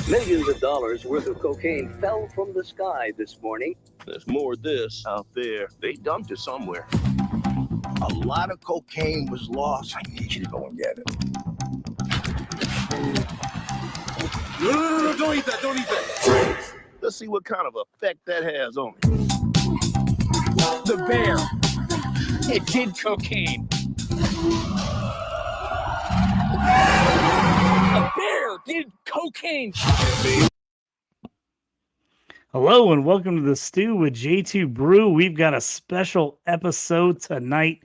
Millions of dollars worth of cocaine fell from the sky this morning. There's more of this out there. They dumped it somewhere. A lot of cocaine was lost. I need you to go and get it. No, don't eat that, don't eat that. Let's see what kind of effect that has on me. The bear. It did cocaine. A bear did cocaine. Hello and welcome to the Stew with JT Brew. We've got a special episode tonight.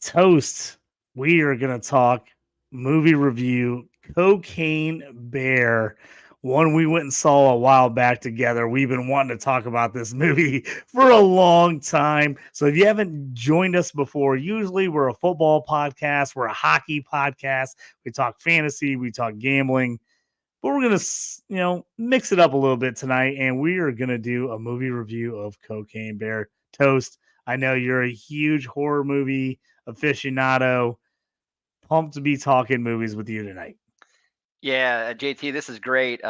Toast. We are going to talk movie review, Cocaine Bear, one we went and saw a while back together. We've been wanting to talk about this movie for a long time. So if you haven't joined us before, usually we're a football podcast, we're a hockey podcast. We talk fantasy, we talk gambling. But we're going to, mix it up a little bit tonight, and we are going to do a movie review of Cocaine Bear. Toast, I know you're a huge horror movie aficionado. Pumped to be talking movies with you tonight. Yeah, JT, this is great.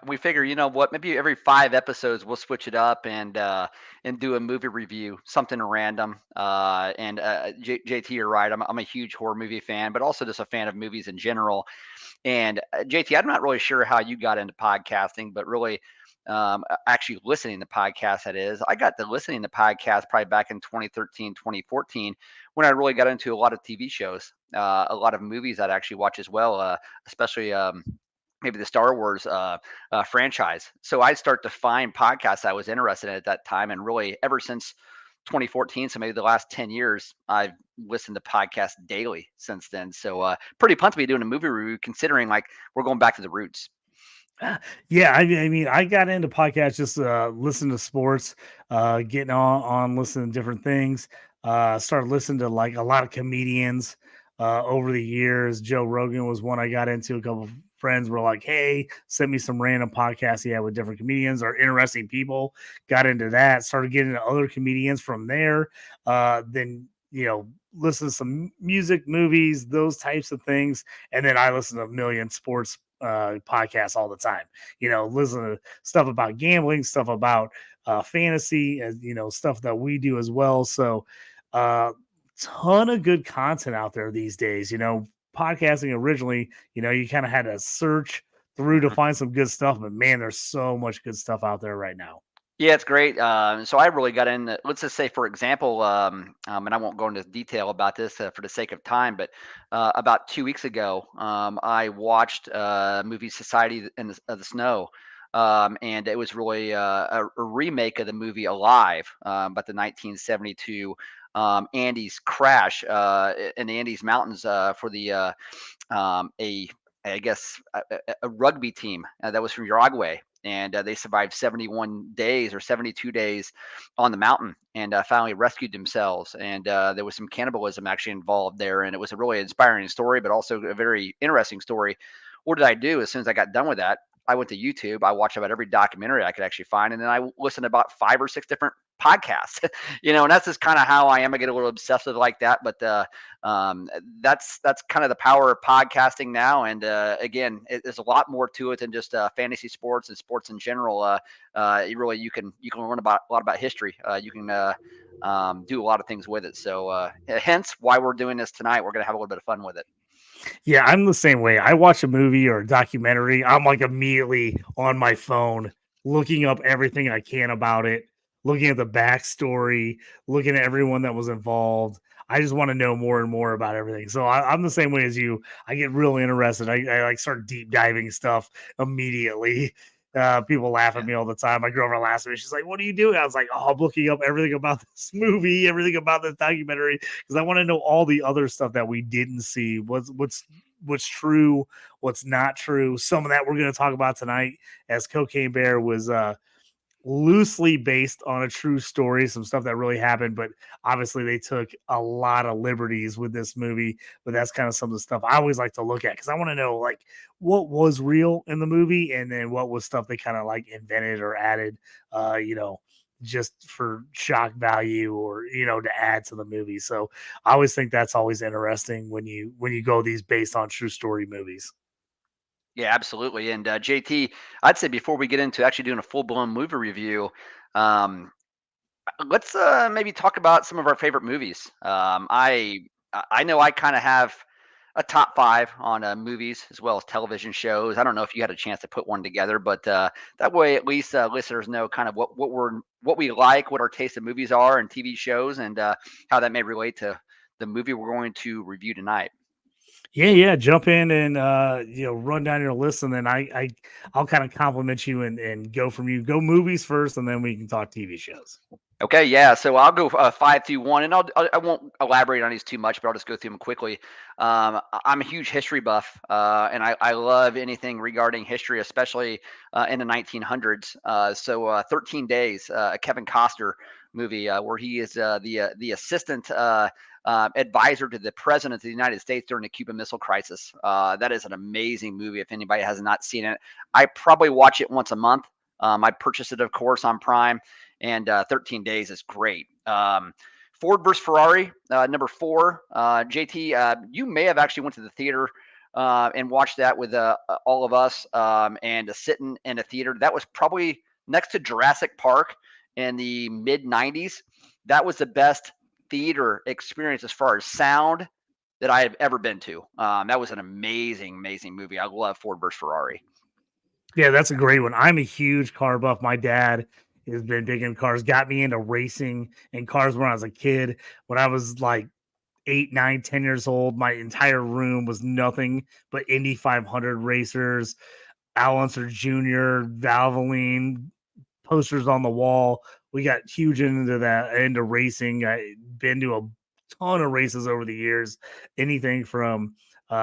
We figure, you know what, maybe every 5 episodes we'll switch it up and do a movie review, something random. JT, you're right. I'm a huge horror movie fan, but also just a fan of movies in general. And JT, I'm not really sure how you got into podcasting, but really actually listening to podcasts, that is. I got to listening to podcasts probably back in 2013, 2014, when I really got into a lot of TV shows, a lot of movies I'd actually watch as well, especially maybe the Star Wars franchise. So I'd start to find podcasts I was interested in at that time. And really, ever since 2014, so maybe the last 10 years, I've listened to podcasts daily since then. So pretty pumped to be doing a movie review, considering like we're going back to the roots. Yeah, I mean, I got into podcasts just listening to sports, getting on listening to different things. Started listening to like a lot of comedians over the years. Joe Rogan was one I got into. A couple of friends were like, "Hey, send me some random podcasts you have with different comedians or interesting people." Got into that. Started getting into other comedians from there. Then listen to some music, movies, those types of things, and then I listen to a million sports podcasts all the time. Listen to stuff about gambling, stuff about fantasy, and stuff that we do as well. So ton of good content out there these days. Podcasting originally, you kind of had to search through to find some good stuff, but man, there's so much good stuff out there right now. Yeah, it's great. So I really got in. Let's just say, for example, and I won't go into detail about this for the sake of time, but about 2 weeks ago, I watched movie Society in the Snow, and it was really a remake of the movie Alive, about the 1972 Andes crash in the Andes Mountains for the I guess a rugby team that was from Uruguay, and they survived 71 days or 72 days on the mountain, and finally rescued themselves. And there was some cannibalism actually involved there, and it was a really inspiring story, but also a very interesting story. What did I do as soon as I got done with that? I went to YouTube. I watched about every documentary I could actually find, and then I listened to about 5 or 6 different podcasts. And that's just kind of how I am. I get a little obsessive like that, but that's kind of the power of podcasting now. And again, there's a lot more to it than just fantasy sports and sports in general. You can learn a lot about history. You can do a lot of things with it. So hence why we're doing this tonight. We're going to have a little bit of fun with it. Yeah, I'm the same way. I watch a movie or a documentary, I'm like immediately on my phone looking up everything I can about it, looking at the backstory, looking at everyone that was involved. I just want to know more and more about everything. So I'm the same way as you. I get real interested. I like start deep diving stuff immediately. People laugh at me all the time. My girlfriend laughs at me. She's like, "What are you doing?" I was like, "Oh, I'm looking up everything about this movie, everything about this documentary, because I want to know all the other stuff that we didn't see. What's true, what's not true. Some of that we're going to talk about tonight, as Cocaine Bear was loosely based on a true story, some stuff that really happened, but obviously they took a lot of liberties with this movie. But that's kind of some of the stuff I always like to look at, because I want to know like what was real in the movie, and then what was stuff they kind of like invented or added, just for shock value, or to add to the movie. So I always think that's always interesting when you go these based on true story movies. Yeah, absolutely. And JT, I'd say before we get into actually doing a full blown movie review, um, let's maybe talk about some of our favorite movies. I know I kind of have a top five on movies as well as television shows. I don't know if you had a chance to put one together, but that way at least listeners know kind of what we like, what our taste of movies are, and TV shows, and how that may relate to the movie we're going to review tonight. Yeah, jump in and run down your list, and then I'll kind of compliment you and go from you. Go movies first, and then we can talk TV shows. Okay, yeah. So I'll go 5 through 1, and I won't elaborate on these too much, but I'll just go through them quickly. I'm a huge history buff, and I love anything regarding history, especially in the 1900s. 13 Days, a Kevin Costner movie where he is the assistant advisor to the president of the United States during the Cuban Missile Crisis. That is an amazing movie. If anybody has not seen it, I probably watch it once a month. I purchased it, of course, on Prime. And 13 Days is great. Ford versus Ferrari, number 4. JT, you may have actually went to the theater and watched that with all of us and sitting in a theater. That was probably next to Jurassic Park in the mid 90s. That was the best theater experience as far as sound that I have ever been to. That was an amazing, amazing movie. I love Ford versus Ferrari. Yeah, that's a great one. I'm a huge car buff. My dad has been big in cars, got me into racing and cars when I was a kid. When I was like 8, 9, 10 years old, my entire room was nothing but Indy 500 racers, Al Unser Jr., Valvoline, posters on the wall. We got huge into that, into racing. I've been to a ton of races over the years, anything from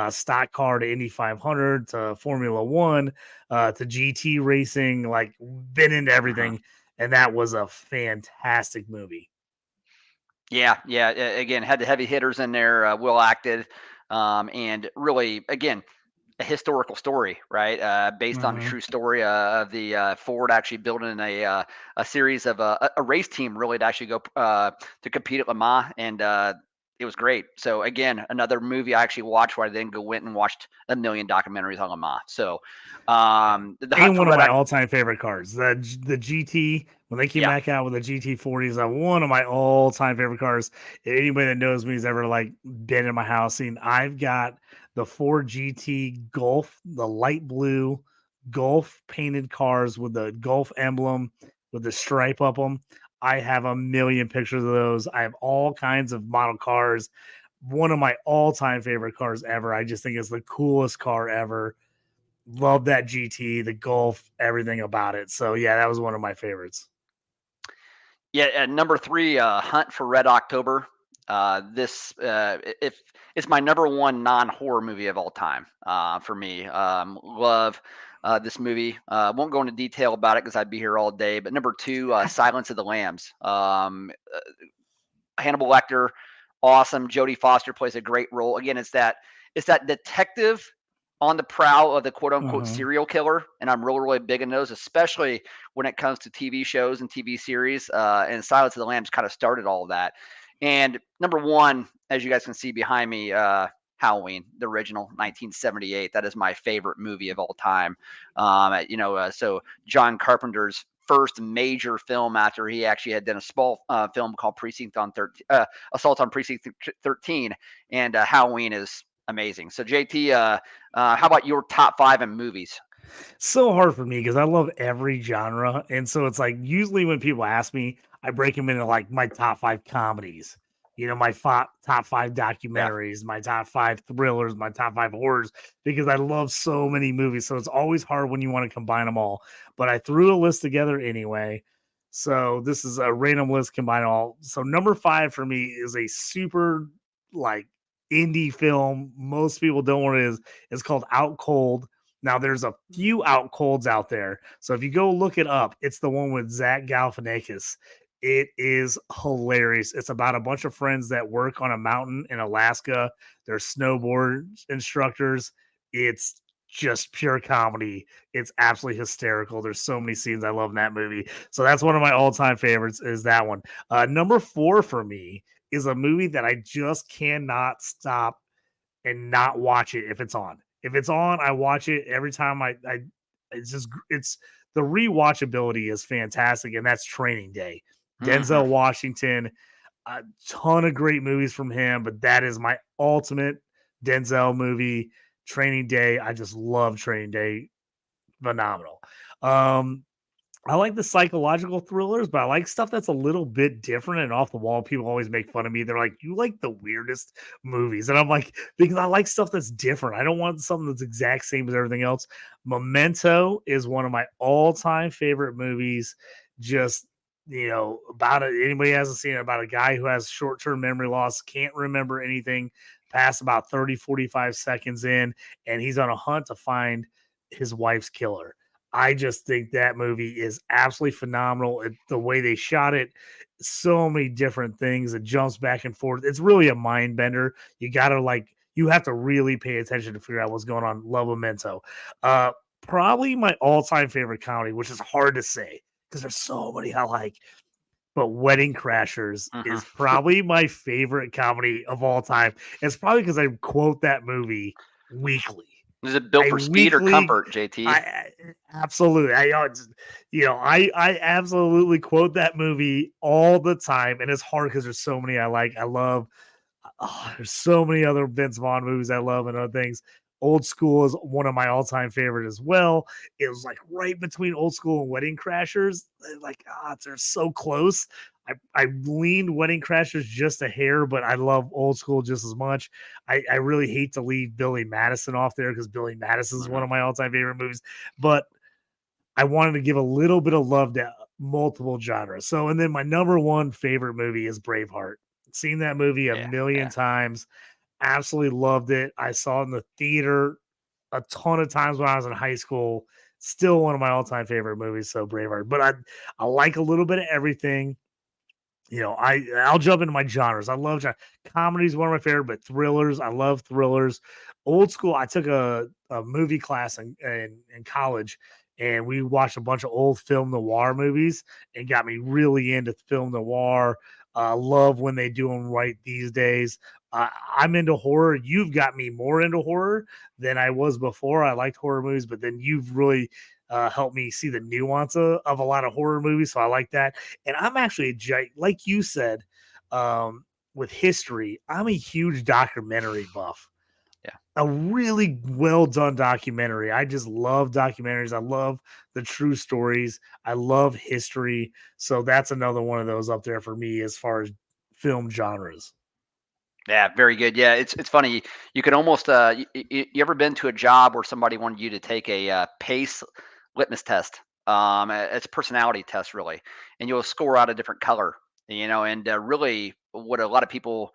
stock car to Indy 500 to Formula One to GT racing, like been into everything. And that was a fantastic movie. Yeah. Again, had the heavy hitters in there, well acted, and really, again, a historical story, right? Based on a Mhm. true story of the Ford actually building a series of a race team really to actually go to compete at Le Mans, and it was great. So again, another movie I actually watched where I then went and watched a million documentaries on Le Mans. So the Hunt And for one of Red my October. all-time favorite cars, the GT. When they came Yeah. back out with the GT40s, one of my all-time favorite cars. Anybody that knows me has ever like been in my house seen. I've got the Ford GT Golf, the light blue Golf painted cars with the Golf emblem with the stripe up them. I have a million pictures of those. I have all kinds of model cars. One of my all-time favorite cars ever. I just think it's the coolest car ever. Love that GT, the Golf, everything about it. So yeah, that was one of my favorites. Yeah, at number 3, Hunt for Red October. This if it's my number 1 non-horror movie of all time for me. Love this movie. Won't go into detail about it because I'd be here all day. But number 2, Silence of the Lambs. Hannibal Lecter, awesome. Jodie Foster plays a great role. Again, it's that detective on the prowl of the quote unquote Mhm. serial killer, and I'm really really big in those, especially when it comes to TV shows and TV series. And Silence of the Lambs kind of started all of that. And number 1, as you guys can see behind me, Halloween, the original 1978. That is my favorite movie of all time. So John Carpenter's first major film after he actually had done a small film called Assault on Precinct 13, and Halloween is amazing. So JT, how about your top 5 in movies? So hard for me because I love every genre. And so it's like usually when people ask me, I break them into like my top 5 comedies, my top 5 Yeah. documentaries, my top 5 thrillers, my top 5 horrors, because I love so many movies. So it's always hard when you want to combine them all. But I threw a list together anyway. So this is a random list combine all. So number 5 for me is a super like indie film. Most people don't want it. It's called Out Cold. Now, there's a few out colds out there. So if you go look it up, it's the one with Zach Galifianakis. It is hilarious. It's about a bunch of friends that work on a mountain in Alaska. They're snowboard instructors. It's just pure comedy. It's absolutely hysterical. There's so many scenes I love in that movie. So that's one of my all-time favorites is that one. Number 4 for me is a movie that I just cannot stop and not watch it if it's on. If it's on, I watch it every time. It's the rewatchability is fantastic, and that's Training Day. Denzel Washington, a ton of great movies from him, but that is my ultimate Denzel movie. Training Day. I just love Training Day. Phenomenal. Um, I like the psychological thrillers, but I like stuff that's a little bit different and off the wall. People always make fun of me. They're like, "You like the weirdest movies," and I'm like, because I like stuff that's different. I don't want something that's exact same as everything else. Memento is one of my all-time favorite movies. Just about it. Anybody hasn't seen it, about a guy who has short-term memory loss, can't remember anything past about 30, 45 seconds in, and he's on a hunt to find his wife's killer. I just think that movie is absolutely phenomenal. The way they shot it, so many different things. It jumps back and forth. It's really a mind bender. You have to really pay attention to figure out what's going on. Love Memento. Uh, Probably my all-time favorite comedy, which is hard to say because there's so many I like. But Wedding Crashers is probably my favorite comedy of all time. It's probably because I quote that movie weekly. Is it built for speed or comfort, JT? I absolutely. I absolutely quote that movie all the time, and it's hard because there's so many I like. I love. There's so many other Vince Vaughn movies I love and other things. Old School is one of my all-time favorite as well. It was like right between Old School and Wedding Crashers. They're so close. I leaned Wedding Crashers just a hair, but I love Old School just as much. I really hate to leave Billy Madison off there because Billy Madison is one of my all-time favorite movies. But I wanted to give a little bit of love to multiple genres. So, and then my number one favorite movie is Braveheart. Seen that movie a million times. Absolutely loved it. I saw it in the theater a ton of times when I was in high school. Still one of my all-time favorite movies. So Braveheart. But I like a little bit of everything. I'll jump into my genres. I love comedy is one of my favorite, but thrillers. I love thrillers. Old School. I took a movie class in college, and we watched a bunch of old film noir movies, and got me really into film noir. Love when they do them right these days. I'm into horror. You've got me more into horror than I was before. I liked horror movies, but then you've really helped me see the nuance of a lot of horror movies. So I like that. And I'm actually, like you said, with history, I'm a huge documentary buff. Yeah. A really well done documentary. I just love documentaries. I love the true stories. I love history. So that's another one of those up there for me as far as film genres. Yeah, very good. Yeah, it's funny. You can almost you ever been to a job where somebody wanted you to take a pace litmus test? It's a personality test really, and you'll score out a different color. And really, what a lot of people,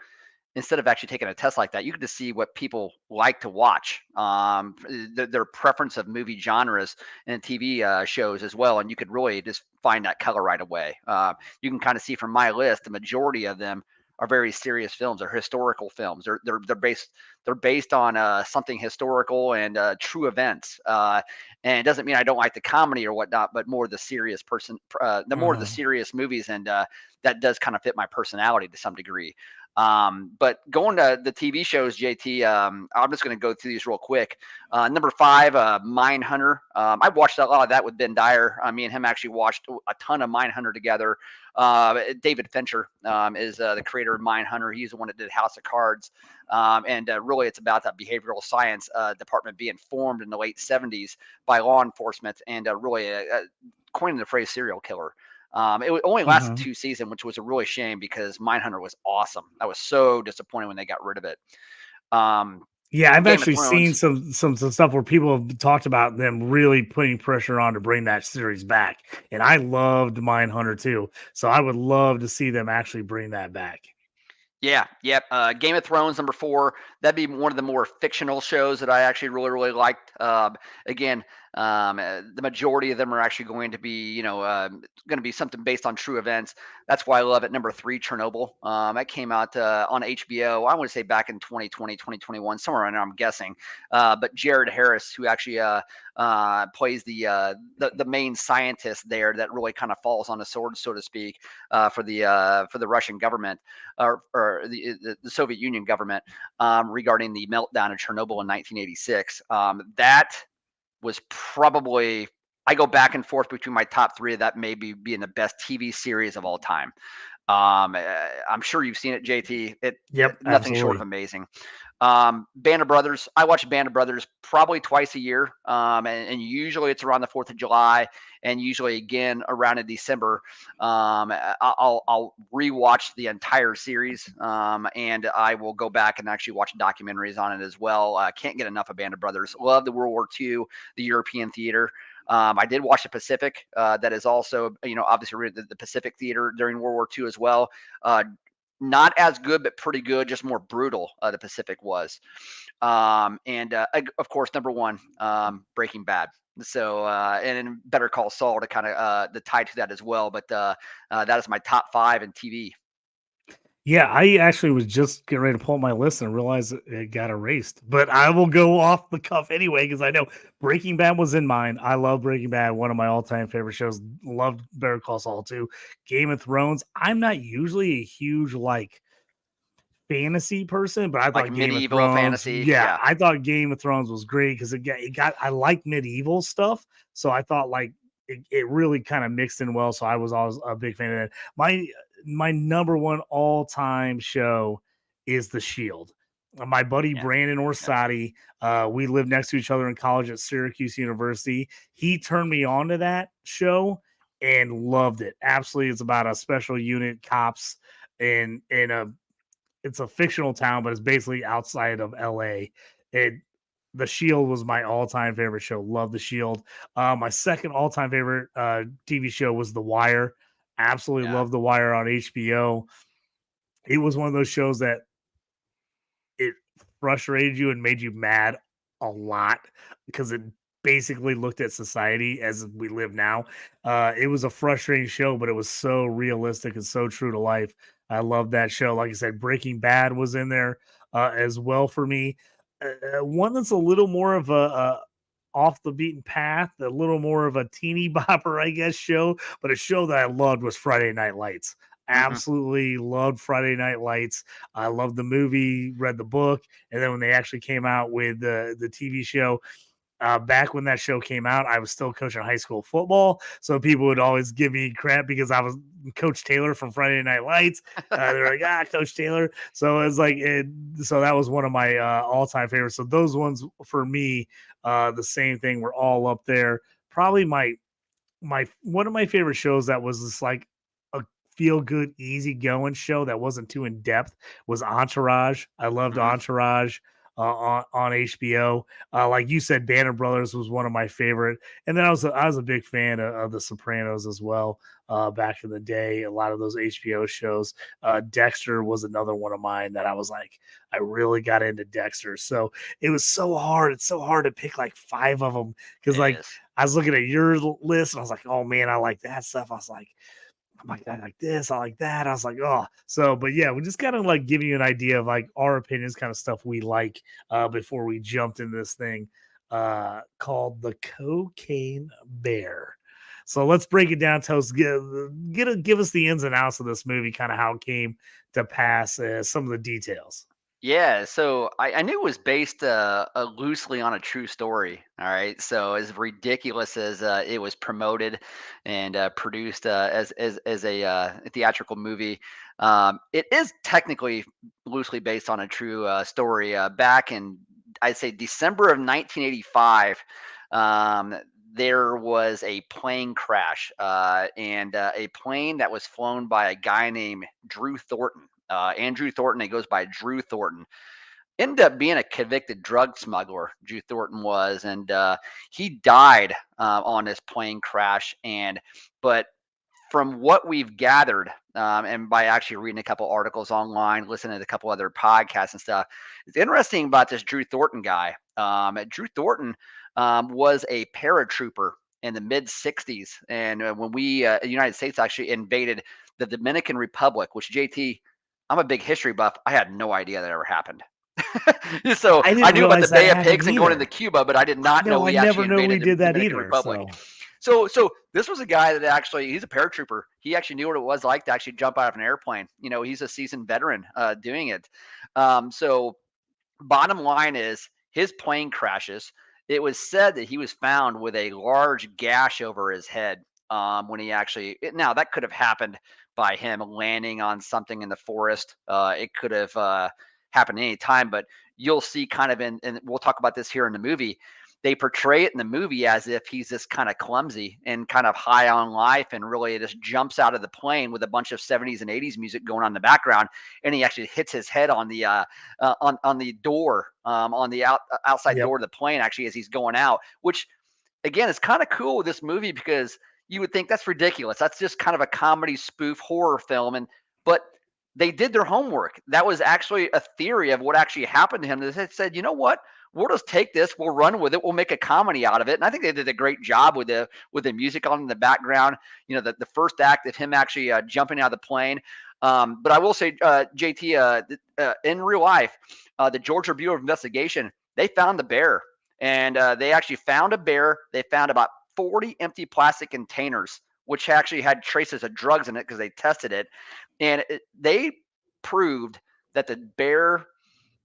instead of actually taking a test like that, you can just see what people like to watch, their preference of movie genres and TV shows as well. And you could really just find that color right away. You can kind of see from my list, the majority of them are very serious films. They're historical films. They're based on something historical and true events. And it doesn't mean I don't like the comedy or whatnot, but more the serious more of the serious movies, and that does kind of fit my personality to some degree. But going to the TV shows, JT, I'm just going to go through these real quick. Number 5, Mindhunter. I watched a lot of that with Ben Dyer. Me and him actually watched a ton of Mindhunter together. David Fincher is the creator of Mindhunter. He's the one that did House of Cards. And really, it's about that behavioral science department being formed in the late 70s by law enforcement, and really coining the phrase serial killer. It only lasted 2 seasons, which was a really shame because Mindhunter was awesome. I was so disappointed when they got rid of it. Yeah, I've Game of actually seen Thrones. some stuff where people have talked about them really putting pressure on to bring that series back, and I loved Mindhunter too. So I would love to see them actually bring that back. Yeah, yep. Game of Thrones, number 4. That'd be one of the more fictional shows that I actually really, really liked. Again, The majority of them are actually going to be, going to be something based on true events. That's why I love it. Number 3, Chernobyl. That came out on HBO. I want to say back in 2020, 2021, somewhere around there, I'm guessing. But Jared Harris, who actually plays the main scientist there, that really kind of falls on the sword, so to speak, for the Russian government or the Soviet Union government regarding the meltdown of Chernobyl in 1986. That was probably, I go back and forth between my top 3 of that maybe being the best TV series of all time. I'm sure you've seen it, JT. Yep, Nothing short of absolutely. amazing. Band of Brothers. I watch Band of Brothers probably twice a year, and usually it's around the 4th of July, and usually again around in December. I'll rewatch the entire series, and I will go back and actually watch documentaries on it as well. Can't get enough of Band of Brothers. Love the World War II, the European theater. I did watch the Pacific. That is also, obviously the Pacific theater during World War II as well. Not as good, but pretty good, just more brutal. The Pacific was. And of course, number 1, Breaking Bad. So, and Better Call Saul to kind of the tie to that as well. But that is my top 5 in TV. Yeah, I actually was just getting ready to pull up my list and realized it got erased. But I will go off the cuff anyway because I know Breaking Bad was in mine. I love Breaking Bad, one of my all-time favorite shows. Loved Better Call Saul too. Game of Thrones. I'm not usually a huge fantasy person, but I Like thought Game of medieval Thrones, fantasy. yeah, Yeah. I thought Game of Thrones was great because I like medieval stuff, so I thought it really kind of mixed in well. So I was always a big fan of that. My number 1 all time show is The Shield. My buddy Yeah. Brandon Yes. Orsatti, we lived next to each other in college at Syracuse University. He turned me on to that show and loved it. Absolutely, it's about a special unit cops in a it's a fictional town, but it's basically outside of LA. It The Shield was my all-time favorite show. Love The Shield. My second all-time favorite TV show was The Wire. Absolutely Yeah. love The Wire on HBO. It was one of those shows that it frustrated you and made you mad a lot because it basically looked at society as we live now. It was a frustrating show, but it was so realistic and so true to life. I love that show. Like I said, Breaking Bad was in there as well for me. One that's a little more of a off the beaten path, a little more of a teeny bopper, I guess, show, but a show that I loved was Friday Night Lights. Hmm. Absolutely loved Friday Night Lights. I loved the movie, read the book, and then when they actually came out with the TV show, back when that show came out, I was still coaching high school football, so people would always give me crap because I was Coach Taylor from Friday Night Lights. They're like, Coach Taylor. So it's like, so that was one of my all-time favorites. So those ones for me, the same thing, were all up there. Probably my one of my favorite shows that was just like a feel good, easy going show that wasn't too in depth was Entourage. I loved Hmm. Entourage on HBO. Like you said, Band of Brothers was one of my favorite, and then I was a big fan of The Sopranos as well. Back in the day, a lot of those HBO shows. Dexter was another one of mine that I was like, I really got into Dexter. So it was so hard. It's so hard to pick like 5 of them because It like is. I was looking at your list and I was like, oh man, I like that stuff. I was like, I like this, I like that. I was like, oh, so, but yeah, we just kind of like giving you an idea of like our opinions, kind of stuff we like before we jumped into this thing called the Cocaine Bear. So let's break it down. Tell us, give us the ins and outs of this movie, kind of how it came to pass, some of the details. Yeah, so I knew it was based loosely on a true story. All right, so as ridiculous as it was promoted and produced as a theatrical movie, it is technically loosely based on a true story. Back in, I'd say, December of 1985, um, there was a plane crash, and a plane that was flown by a guy named Drew Thornton. Andrew Thornton, he goes by Drew Thornton, ended up being a convicted drug smuggler. Drew Thornton was, and he died on this plane crash. But from what we've gathered, and by actually reading a couple articles online, listening to a couple other podcasts and stuff, it's interesting about this Drew Thornton guy. Drew Thornton was a paratrooper in the mid 60s. And when the United States actually invaded the Dominican Republic, which JT, I'm a big history buff. I had no idea that ever happened. So I I didn't knew about the realize that Bay of happened Pigs and going into either. Cuba, but I did not know No, I we never actually knew we invaded the did that Dominican either. Republic. So So this was a guy that actually, he's a paratrooper. He actually knew what it was like to actually jump out of an airplane. He's a seasoned veteran doing it. So bottom line is his plane crashes. It was said that he was found with a large gash over his head when he actually. Now that could have happened by him landing on something in the forest. It could have happened any time, but you'll see kind of and we'll talk about this here in the movie. They portray it in the movie as if he's this kind of clumsy and kind of high on life, and really just jumps out of the plane with a bunch of 70s and 80s music going on in the background, and he actually hits his head on the on the door, on the outside yep. door of the plane, actually, as he's going out. Which, again, is kind of cool with this movie, because you would think that's ridiculous. That's just kind of a comedy spoof horror film, but they did their homework. That was actually a theory of what actually happened to him. They said, you know what? We'll just take this, we'll run with it, we'll make a comedy out of it. And I think they did a great job with the music on in the background. The first act of him actually jumping out of the plane. But I will say, JT, in real life, the Georgia Bureau of Investigation, they found the bear, and they actually found a bear. They found about 40 empty plastic containers, which actually had traces of drugs in it because they tested it, and they proved that the bear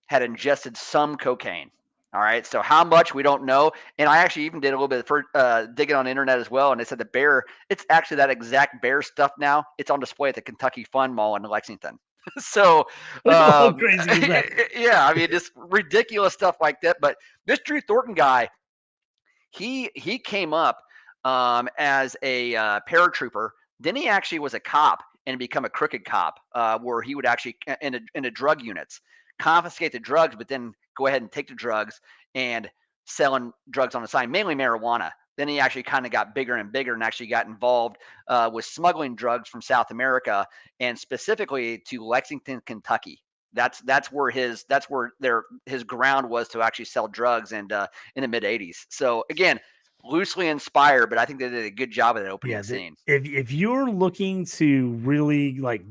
had ingested some cocaine. All right, so how much we don't know. And I actually even did a little bit of digging on the internet as well, and they said the bear, it's actually that exact bear stuff now. It's on display at the Kentucky Fun Mall in Lexington. So, How crazy is that? yeah, I mean, just ridiculous stuff like that. But this Drew Thornton guy, he came up as a paratrooper. Then he actually was a cop and become a crooked cop, where he would actually in a drug units confiscate the drugs, but then go ahead and take the drugs and selling drugs on the side, mainly marijuana. Then he actually kind of got bigger and bigger, and actually got involved with smuggling drugs from South America, and specifically to Lexington, Kentucky. That's where his ground was to actually sell drugs, and in the mid '80s. So again, loosely inspired, but I think they did a good job of that opening scene. If you're looking to really like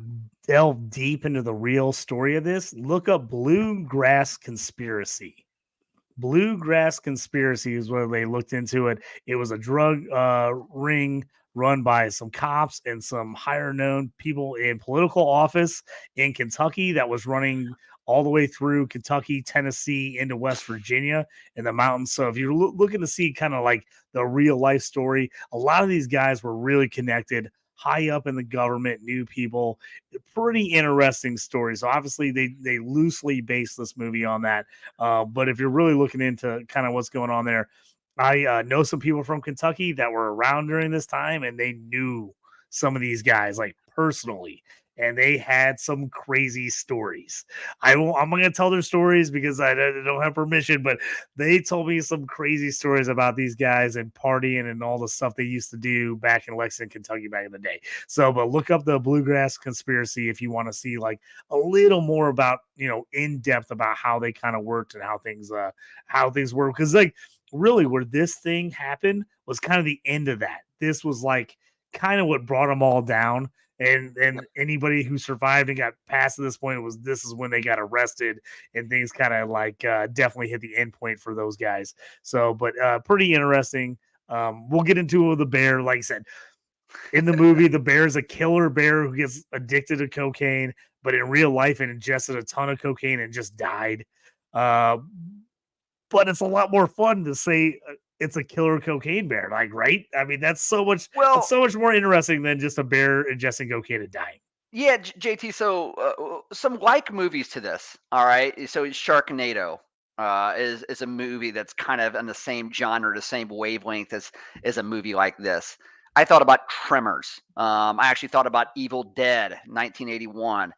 delve deep into the real story of this, look up Bluegrass Conspiracy. Bluegrass Conspiracy is where they looked into it. It was a drug ring run by some cops and some higher known people in political office in Kentucky that was running all the way through Kentucky, Tennessee, into West Virginia in the mountains. So if you're looking to see kind of like the real life story, a lot of these guys were really connected high up in the government, knew people. Pretty interesting story. So obviously they loosely based this movie on that. But if you're really looking into kind of what's going on there, I know some people from Kentucky that were around during this time, and they knew some of these guys like personally, and they had some crazy stories. I'm not going to tell their stories because I don't have permission, but they told me some crazy stories about these guys and partying and all the stuff they used to do back in Lexington, Kentucky back in the day. So, but look up the Bluegrass Conspiracy if you want to see like a little more about, in depth about how they kind of worked and how things work. Because like really where this thing happened was kind of the end of that. This was like kind of what brought them all down. And anybody who survived and got past this point this is when they got arrested, and things kind of like definitely hit the end point for those guys. So, but pretty interesting. We'll get into the bear. Like I said, in the movie, the bear is a killer bear who gets addicted to cocaine, but in real life, it ingested a ton of cocaine and just died. But it's a lot more fun to say it's a killer cocaine bear, like, right? I mean, that's so much more interesting than just a bear ingesting cocaine and dying. Yeah, JT. So some like movies to this. All right. So Sharknado is a movie that's kind of in the same genre, the same wavelength as a movie like this. I thought about Tremors. I actually thought about Evil Dead, 1981.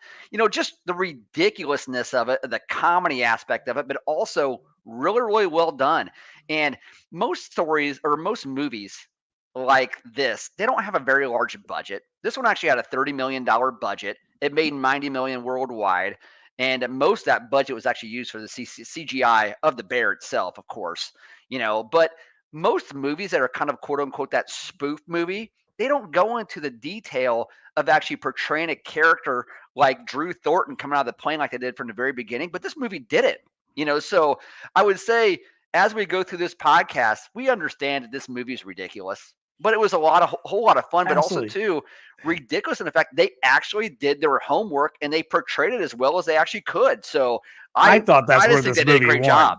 Just the ridiculousness of it, the comedy aspect of it, but also really, really well done. And most stories or most movies like this, they don't have a very large budget. This one actually had a $30 million budget. It made 90 million worldwide. And most of that budget was actually used for the CGI of the bear itself, of course. But most movies that are kind of quote unquote that spoof movie, they don't go into the detail of actually portraying a character like Drew Thornton coming out of the plane like they did from the very beginning. But this movie did it, So I would say as we go through this podcast, we understand that this movie is ridiculous, but it was whole lot of fun, but also Absolutely. too ridiculous in the fact they actually did their homework and they portrayed it as well as they actually could. So I I thought that's I where just think this they did a movie great won. job.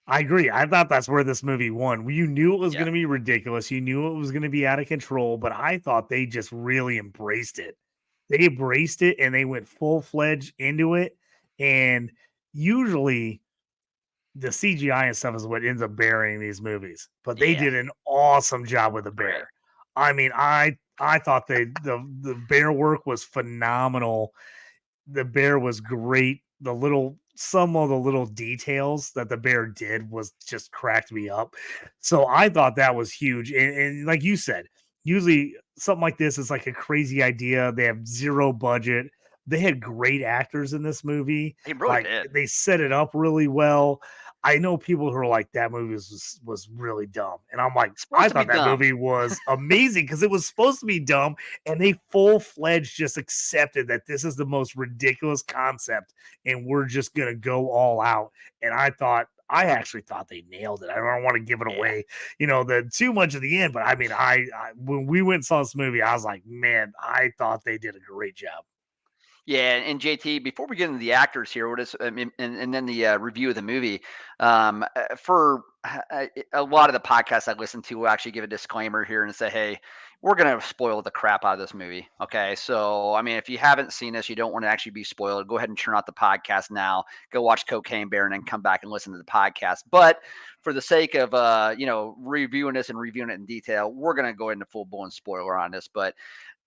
I agree. I thought that's where this movie won. You knew it was Yeah. going to be ridiculous. You knew it was going to be out of control, but I thought they just really embraced it. They embraced it and they went full-fledged into it. And usually the CGI and stuff is what ends up burying these movies. But they Yeah. did an awesome job with the bear. Great. I mean, I thought the bear work was phenomenal. The bear was great. Some of the little details that the bear did was just cracked me up. So I thought that was huge. And like you said, usually something like this is like a crazy idea. They have zero budget. They had great actors in this movie. He really Like did. they set it up really well. I know people who are like that movie was really dumb. And I'm like, It's supposed I to be thought that dumb. movie was amazing because it was supposed to be dumb and they full-fledged just accepted that this is the most ridiculous concept and we're just gonna go all out. And I actually thought they nailed it. I don't want to give it Yeah. away, the too much at the end, but I mean, I when we went and saw this movie, I was like, man, I thought they did a great job. Yeah, and JT, before we get into the actors here, what is and then the review of the movie, for a lot of the podcasts I listen to will actually give a disclaimer here and say, hey, we're gonna spoil the crap out of this movie. Okay, so I mean, if you haven't seen this, you don't want to actually be spoiled, go ahead and turn out the podcast now. Go watch Cocaine Bear and then come back and listen to the podcast. But for the sake of reviewing this and reviewing it in detail, we're gonna go into full blown spoiler on this, but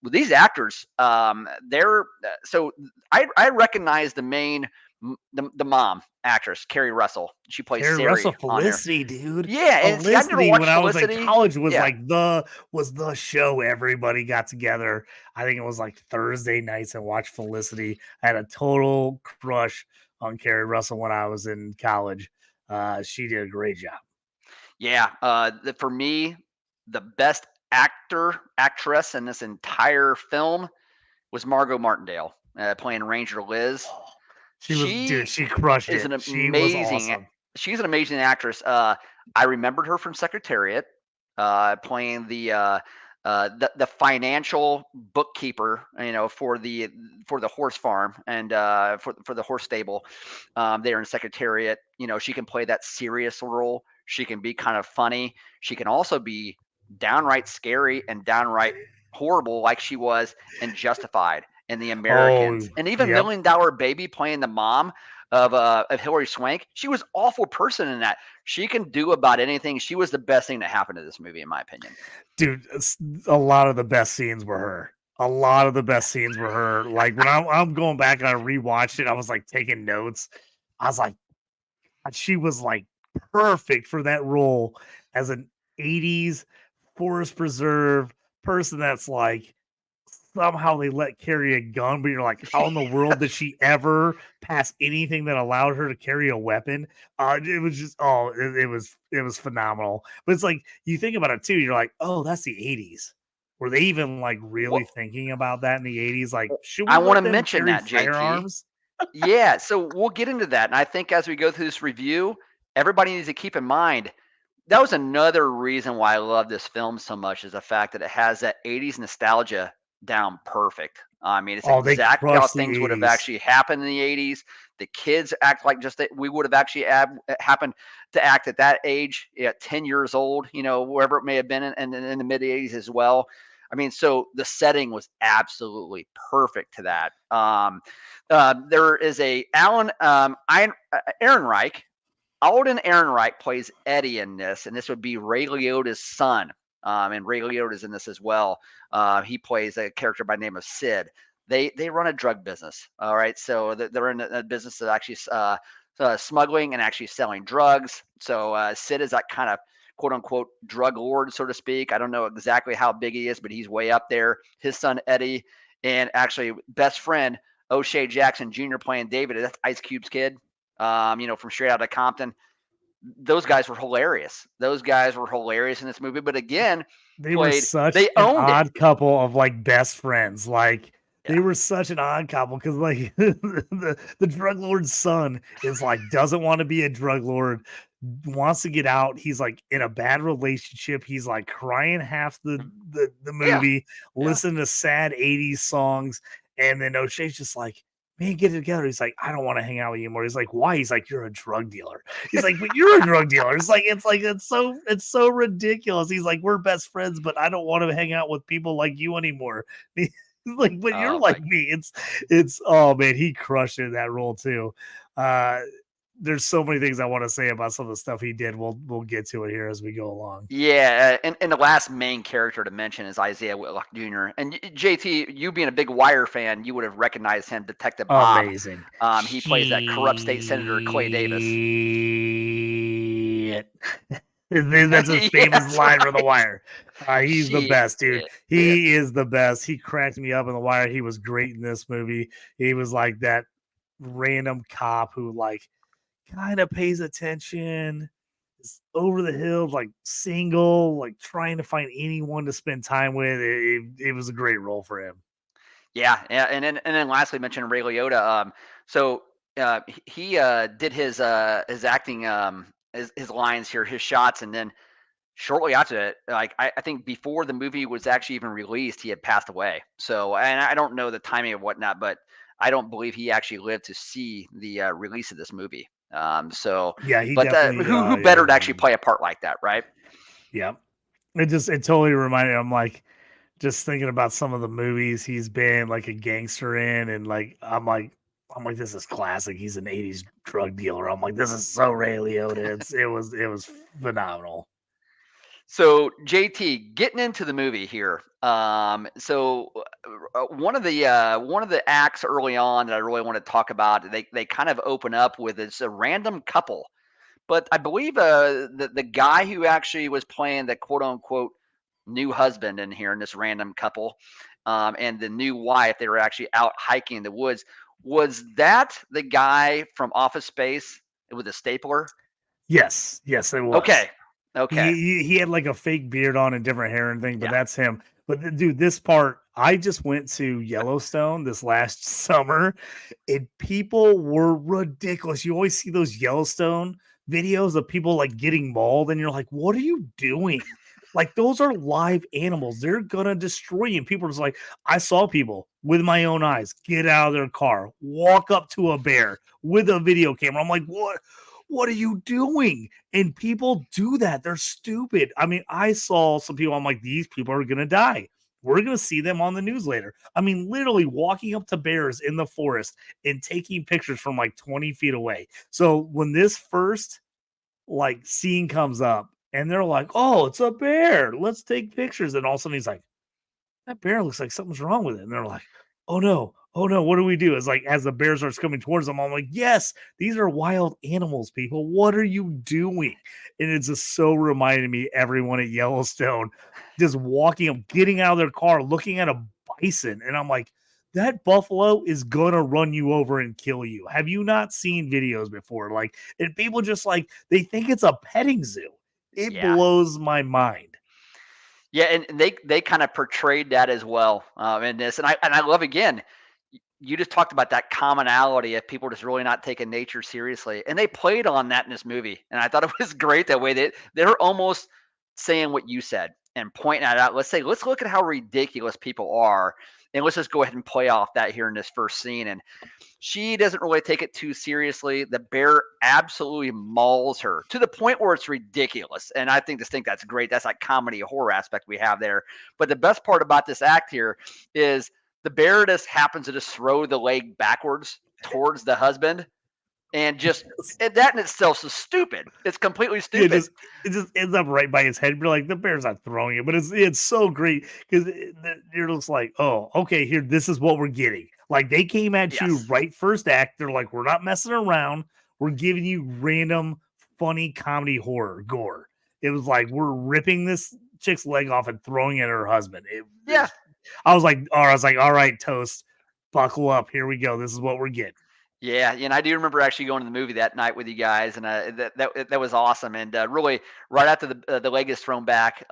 with these actors, they're so I recognize the main the mom actress, Carrie Russell. She plays Carrie Sari Russell, on there. Felicity, dude. Yeah, and see, I never Felicity, when watched I was in Felicity. college, was Yeah, like the show everybody got together. I think it was like Thursday nights and watched Felicity. I had a total crush on Carrie Russell when I was in college. She did a great job. yeah. For me, the best actress in this entire film was Margot Martindale, playing Ranger Liz. She crushed Is it. an She was amazing. awesome. She's an amazing actress. I remembered her from Secretariat, playing the financial bookkeeper, for the horse farm and for the horse stable there in Secretariat. She can play that serious role. She can be kind of funny. She can also be downright scary and downright horrible, like she was in Justified and The Oh, Americans, and even yep. Million Dollar Baby playing the mom of Hilary Swank. She was awful person in that. She can do about anything. She was the best thing that happened to this movie, in my opinion. Dude, a lot of the best scenes were her. A lot of the best scenes were her. Like when I'm going back and I rewatched it, I was like taking notes. I was like, she was like perfect for that role as an 80s forest preserve person that's like somehow they let carry a gun, but you're like, how in the world did she ever pass anything that allowed her to carry a weapon? It was just it was phenomenal. But it's like you think about it too, you're like, oh, that's the 80s. Were they even like really Well, thinking about that in the 80s? Like, should we I want let to them mention carry that, JT. firearms? Yeah, so we'll get into that. And I think as we go through this review, everybody needs to keep in mind that was another reason why I love this film so much is the fact that it has that 80s nostalgia down perfect. I mean, it's Oh, they exactly how crushed the things would have 80s. actually happened in the 80s. The kids act like just that we would have actually happened to act at that age, 10 years old, wherever it may have been in the mid 80s as well. I mean, so the setting was absolutely perfect to that. There is a Ehrenreich. Alden Ehrenreich plays Eddie in this, and this would be Ray Liotta's son. And Ray Liotta's in this as well. He plays a character by the name of Sid. They run a drug business. All right, so they're in a business of actually smuggling and actually selling drugs. So Sid is that kind of quote unquote drug lord, so to speak. I don't know exactly how big he is, but he's way up there. His son Eddie, and actually best friend O'Shea Jackson Jr. playing David. That's Ice Cube's kid. From Straight Outta Compton. those guys were hilarious. Those guys were hilarious in this movie. But again, They were such they an owned it. odd couple of like best friends. Like they Yeah. were such an odd couple because like the drug lord's son is like doesn't want to be a drug lord, wants to get out. He's like in a bad relationship. He's like crying half the Yeah. movie, Yeah. listening to sad 80s songs, and then O'Shea's just like, man, get it together. He's like, I don't want to hang out with you anymore. He's like, why? He's like, you're a drug dealer. He's like, but you're a drug dealer. It's so ridiculous. He's like, we're best friends, but I don't want to hang out with people like you anymore. He's like, but you're Oh, like me. It's oh man, he crushed it in that role too. There's so many things I want to say about some of the stuff he did. We'll get to it here as we go along. Yeah, and the last main character to mention is Isaiah Whitlock Jr. And JT, you being a big Wire fan, you would have recognized him, Detective Bob. Amazing. He plays that corrupt state senator Clay Davis. That's his famous Yes, line from The right. Wire. He's the best, dude. Shit. He is the best. He cracked me up in The Wire. He was great in this movie. He was like that random cop who like kind of pays attention, is over the hill, like single, like trying to find anyone to spend time with. It was a great role for him. Yeah, and then lastly, mention Ray Liotta. So he did his acting, his lines here, his shots, and then shortly after it, like I think before the movie was actually even released, he had passed away. So, and I don't know the timing of whatnot, but I don't believe he actually lived to see the release of this movie. So, Yeah, he but definitely. who better to actually play a part like that, right? Yeah, it totally reminded me. I'm like just thinking about some of the movies he's been like a gangster in, and like I'm like this is classic. He's an '80s drug dealer. I'm like this is so Ray Liotta. It was phenomenal. So JT, getting into the movie here. One of the acts early on that I really want to talk about, they kind of open up with it's a random couple, but I believe the guy who actually was playing the quote unquote new husband in here in this random couple, and the new wife, they were actually out hiking in the woods. Was that the guy from Office Space with a stapler? Yes, it was. Okay. Okay. He had like a fake beard on and different hair and thing, but Yeah. that's him. But dude, this part, I just went to Yellowstone this last summer, and people were ridiculous. You always see those Yellowstone videos of people like getting mauled, and you're like, what are you doing? Like, those are live animals. They're gonna destroy you. And people are just like, I saw people with my own eyes get out of their car, walk up to a bear with a video camera. I'm like, what are you doing? And people do that. They're stupid. I mean, I saw some people, I'm like, these people are going to die. We're going to see them on the news later. I mean, literally walking up to bears in the forest and taking pictures from like 20 feet away. So when this first like scene comes up and they're like, oh, it's a bear. Let's take pictures. And all of a sudden he's like, that bear looks like something's wrong with it. And they're like, oh no, what do we do? It's like as the bear starts coming towards them, I'm like, yes, these are wild animals, people. What are you doing? And it's just so reminding me, everyone at Yellowstone just walking up, getting out of their car, looking at a bison. And I'm like, that buffalo is gonna run you over and kill you. Have you not seen videos before? Like, and people just like they think it's a petting zoo. It Yeah. blows my mind. Yeah, and they kind of portrayed that as well in this, and I love again. You just talked about that commonality of people just really not taking nature seriously, and they played on that in this movie, and I thought it was great that way. They're almost saying what you said and pointing that out. Let's look at how ridiculous people are, and let's just go ahead and play off that here in this first scene. And she doesn't really take it too seriously. The bear absolutely mauls her to the point where it's ridiculous. And I think that's great. That's like comedy horror aspect we have there. But the best part about this act here is the bear just happens to just throw the leg backwards towards the husband. And just that in itself is stupid. It's completely stupid. It just ends up right by his head. You're like, the bear's not throwing it, but it's so great because you're just like, oh, okay, here, this is what we're getting. Like they came at you right first act. They're like, we're not messing around. We're giving you random, funny comedy horror gore. It was like we're ripping this chick's leg off and throwing it at her husband. I was like, all right, Toast, buckle up. Here we go. This is what we're getting. Yeah, and I do remember actually going to the movie that night with you guys, and that was awesome. And really, right after the leg is thrown back,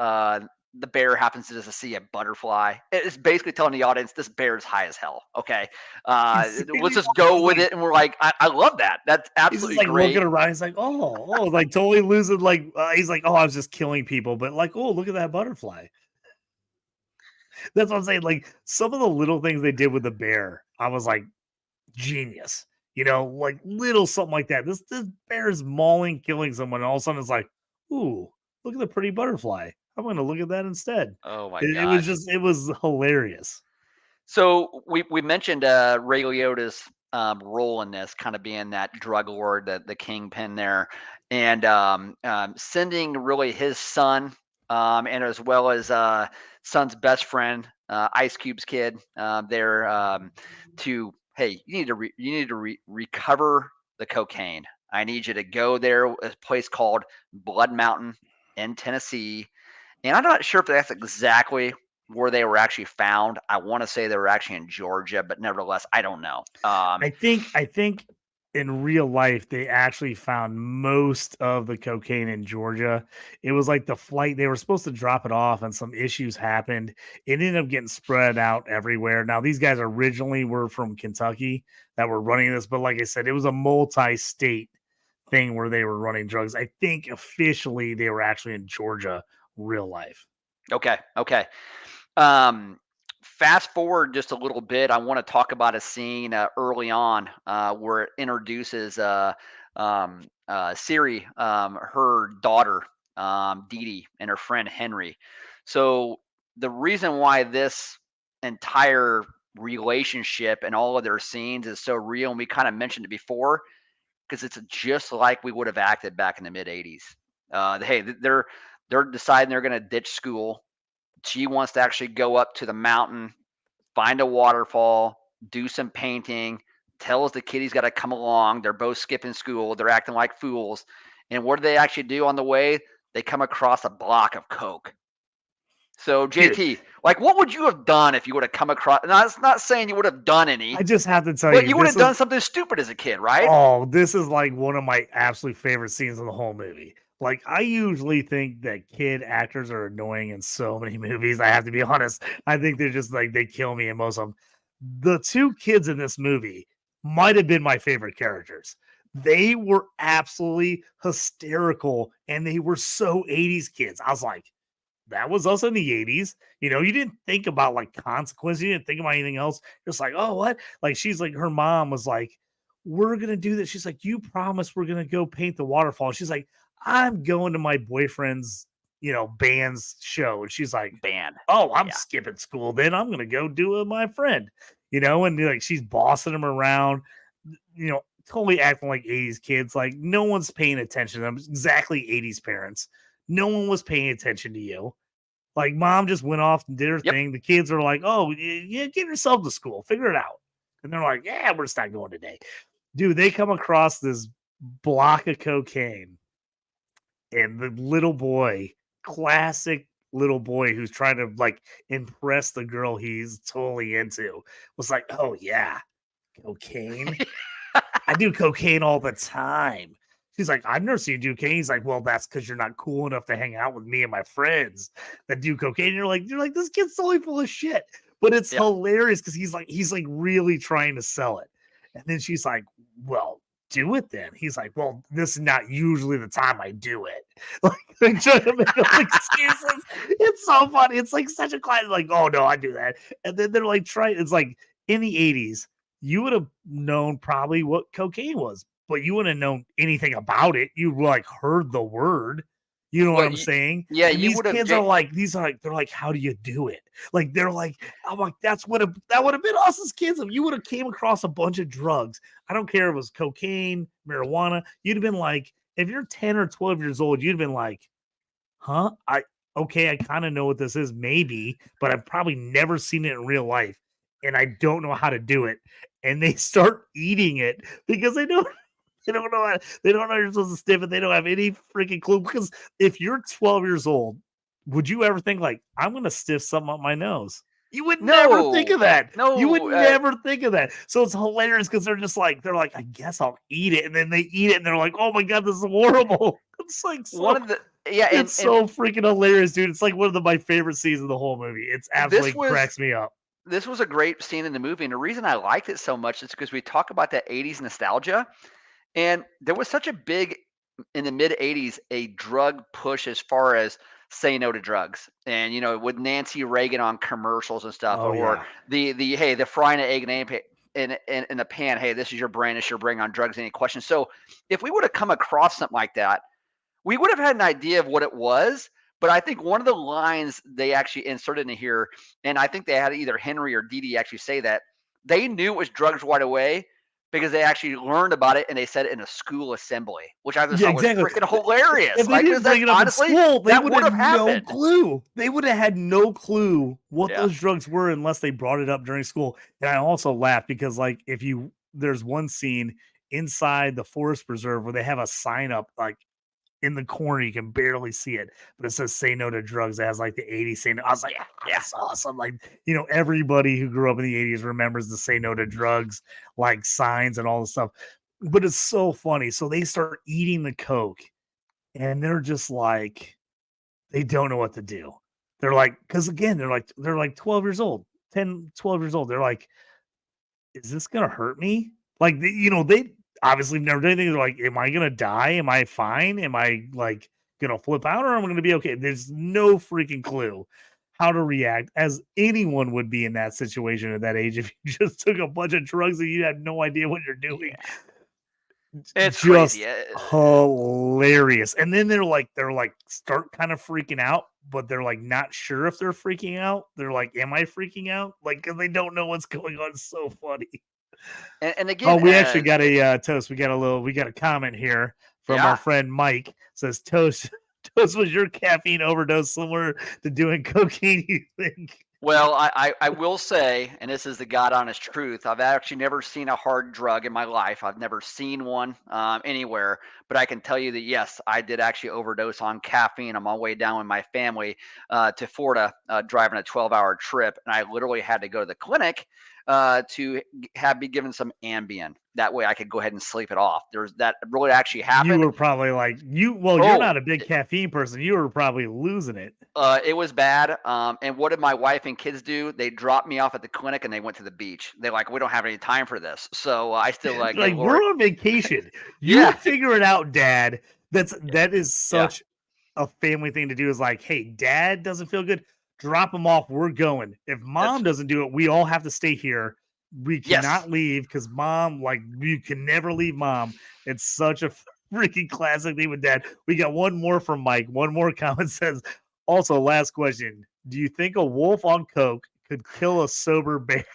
the bear happens to just see a butterfly. It's basically telling the audience this bear is high as hell. Okay, let's just go with it. And we're like, I love that. That's He's just absolutely like looking great. around. He's like, oh, like totally losing. Like he's like, oh, I was just killing people, but like, oh, look at that butterfly. That's what I'm saying. Like some of the little things they did with the bear, I was like, genius. Like little something like that. This bear is mauling, killing someone, and all of a sudden it's like, ooh, look at the pretty butterfly. I'm going to look at that instead. Oh my It gosh. it was hilarious. So we mentioned Ray Liotta's role in this, kind of being that drug lord, the kingpin there, and sending really his son, and as well as son's best friend, Ice Cube's kid, there to, hey, you need to recover the cocaine. I need you to go there, a place called Blood Mountain in Tennessee, and I'm not sure if that's exactly where they were actually found. I want to say they were actually in Georgia, but nevertheless, I don't know. I think in real life they actually found most of the cocaine in Georgia. It was like the flight they were supposed to drop it off and some issues happened. It ended up getting spread out everywhere. Now these guys originally were from Kentucky that were running this, but like I said, it was a multi-state thing where they were running drugs. I think officially they were actually in Georgia real life. Okay, okay. Um, Fast forward just a little bit. I want to talk about a scene early on where it introduces Siri, her daughter, Dee Dee, and her friend Henry. So the reason why this entire relationship and all of their scenes is so real, and we kind of mentioned it before, because it's just like we would have acted back in the mid '80s. Hey, they're deciding they're going to ditch school. She wants to actually go up to the mountain, find a waterfall, do some painting, tells the kid he's got to come along. They're both skipping school. They're acting like fools. And what do they actually do on the way? They come across a block of coke. So Here, JT, like, what would you have done if you would have come across? Now, it's not saying you would have done any, I just have to tell but you, you would this have is done something stupid as a kid, right? oh, this is like one of my absolute favorite scenes in the whole movie. Like, I usually think that kid actors are annoying in so many movies. I have to be honest. I think they're just like they kill me in most of them. The two kids in this movie might have been my favorite characters. They were absolutely hysterical and they were so 80s kids. I was like, that was us in the 80s. You didn't think about like consequences. You didn't think about anything else. Just like, oh, what? Like, she's like, her mom was like, we're going to do this. She's like, you promised we're going to go paint the waterfall. She's like, I'm going to my boyfriend's, band's show. And she's like, Banned. oh, I'm Yeah. skipping school. Then I'm going to go do it with my friend, and like she's bossing him around, totally acting like 80s kids. Like, no one's paying attention to them. Exactly 80s parents. No one was paying attention to you. Like, mom just went off and did her Yep. thing. The kids are like, oh, yeah, get yourself to school. Figure it out. And they're like, yeah, we're just not going today. Dude, they come across this block of cocaine. And the little boy, classic little boy who's trying to, like, impress the girl he's totally into, was like, oh, yeah, cocaine? I do cocaine all the time. She's like, I've never seen you do cocaine. He's like, well, that's because you're not cool enough to hang out with me and my friends that do cocaine. And you're like, this kid's totally full of shit. But it's Yep. hilarious because he's like really trying to sell it. And then she's like, well, do it then. He's like, well, this is not usually the time I do it. Like trying to make up excuses. It's so funny. It's like such a classic, like, oh no, I do that. And then they're like trying, it's like in the 80s, you would have known probably what cocaine was, but you wouldn't have known anything about it. You like heard the word. You know what Well, I'm saying? yeah, And you these would have. kids are like, they're like, how do you do it? Like, they're like, I'm like, that would have been us as kids. If you would have came across a bunch of drugs, I don't care if it was cocaine, marijuana, you'd have been like, if you're 10 or 12 years old, you'd have been like, huh? I kind of know what this is, maybe, but I've probably never seen it in real life. And I don't know how to do it. And they start eating it because they don't know you're supposed to sniff it. They don't have any freaking clue. Because if you're 12 years old, would you ever think like, I'm gonna stiff something up my nose? You would never think of that. You would No, never think of that. So it's hilarious because they're like, I guess I'll eat it, and then they eat it, and they're like, oh my god, this is horrible. It's like one so. of the yeah, It's and so freaking hilarious, dude. It's like one of my favorite scenes of the whole movie. It's this absolutely was cracks me up. this was a great scene in the movie, and the reason I liked it so much is because we talk about that '80s nostalgia, and there was such a big in the mid '80s a drug push as far as say no to drugs, and with Nancy Reagan on commercials and stuff, Oh or yeah, the hey the frying an egg in the pan, hey, this is your brand, this is your bring on drugs, any questions? So if we would have come across something like that, we would have had an idea of what it was. But I think one of the lines they actually inserted in here, and I think they had either Henry or Dee Dee actually say that they knew it was drugs right away because they actually learned about it and they said it in a school assembly, which I just yeah, thought was exactly. freaking hilarious. If they Like, didn't because that bring it up in honestly, school, they that would would have have no happened. clue. They would have had no clue what Yeah. those drugs were unless they brought it up during school. And I also laugh because, like, there's one scene inside the forest preserve where they have a sign up, like, in the corner, you can barely see it, but it says "Say no to drugs." It has like the '80s saying. I was like, Yeah. that's awesome. Like, everybody who grew up in the '80s remembers the "Say no to drugs" like signs and all the stuff. But it's so funny. So they start eating the Coke, and they're just like, they don't know what to do. They're like, because again, they're like 12 years old, 10, 12 years old. They're like, is this gonna hurt me? Like, they obviously never did anything. They're like, am I gonna die? Am I fine? Am I like gonna flip out, or am I gonna be okay? There's no freaking clue how to react as anyone would be in that situation at that age if you just took a bunch of drugs and you had no idea what you're doing. Yeah. It's crazy. Just hilarious. And then they're like start kind of freaking out, but they're like not sure if they're freaking out. They're like, am I freaking out? Like, because they don't know what's going on. It's so funny. And Oh, again, we actually got a toast. We got a comment here from our yeah. friend Mike. Says toast. Toast, was your caffeine overdose similar to doing cocaine? You think? Well, I will say, and this is the God honest truth, I've actually never seen a hard drug in my life. I've never seen one anywhere, but I can tell you that yes, I did actually overdose on caffeine on my way down with my family to Florida, driving a 12-hour trip, and I literally had to go to the clinic to be given some Ambien. That way, I could go ahead and sleep it off. That really actually You happened. were probably like you. Well, you're Oh, not a big caffeine person. You were probably losing it. it was bad. And what did my wife and kids do? They dropped me off at the clinic and they went to the beach. They're like, we don't have any time for this. So I still like, hey, Like, we're Lori. on vacation. You Yeah. figure it out, Dad. That is Yeah. such a family thing to do. Is like, hey, Dad doesn't feel good. Drop him off. We're going. If Mom doesn't do it, we all have to stay here. We Yes. cannot leave because Mom, like, you can never leave Mom. It's such a freaking classic thing with Dad. We got one more from Mike. One more comment says, also, last question. Do you think a wolf on coke could kill a sober bear?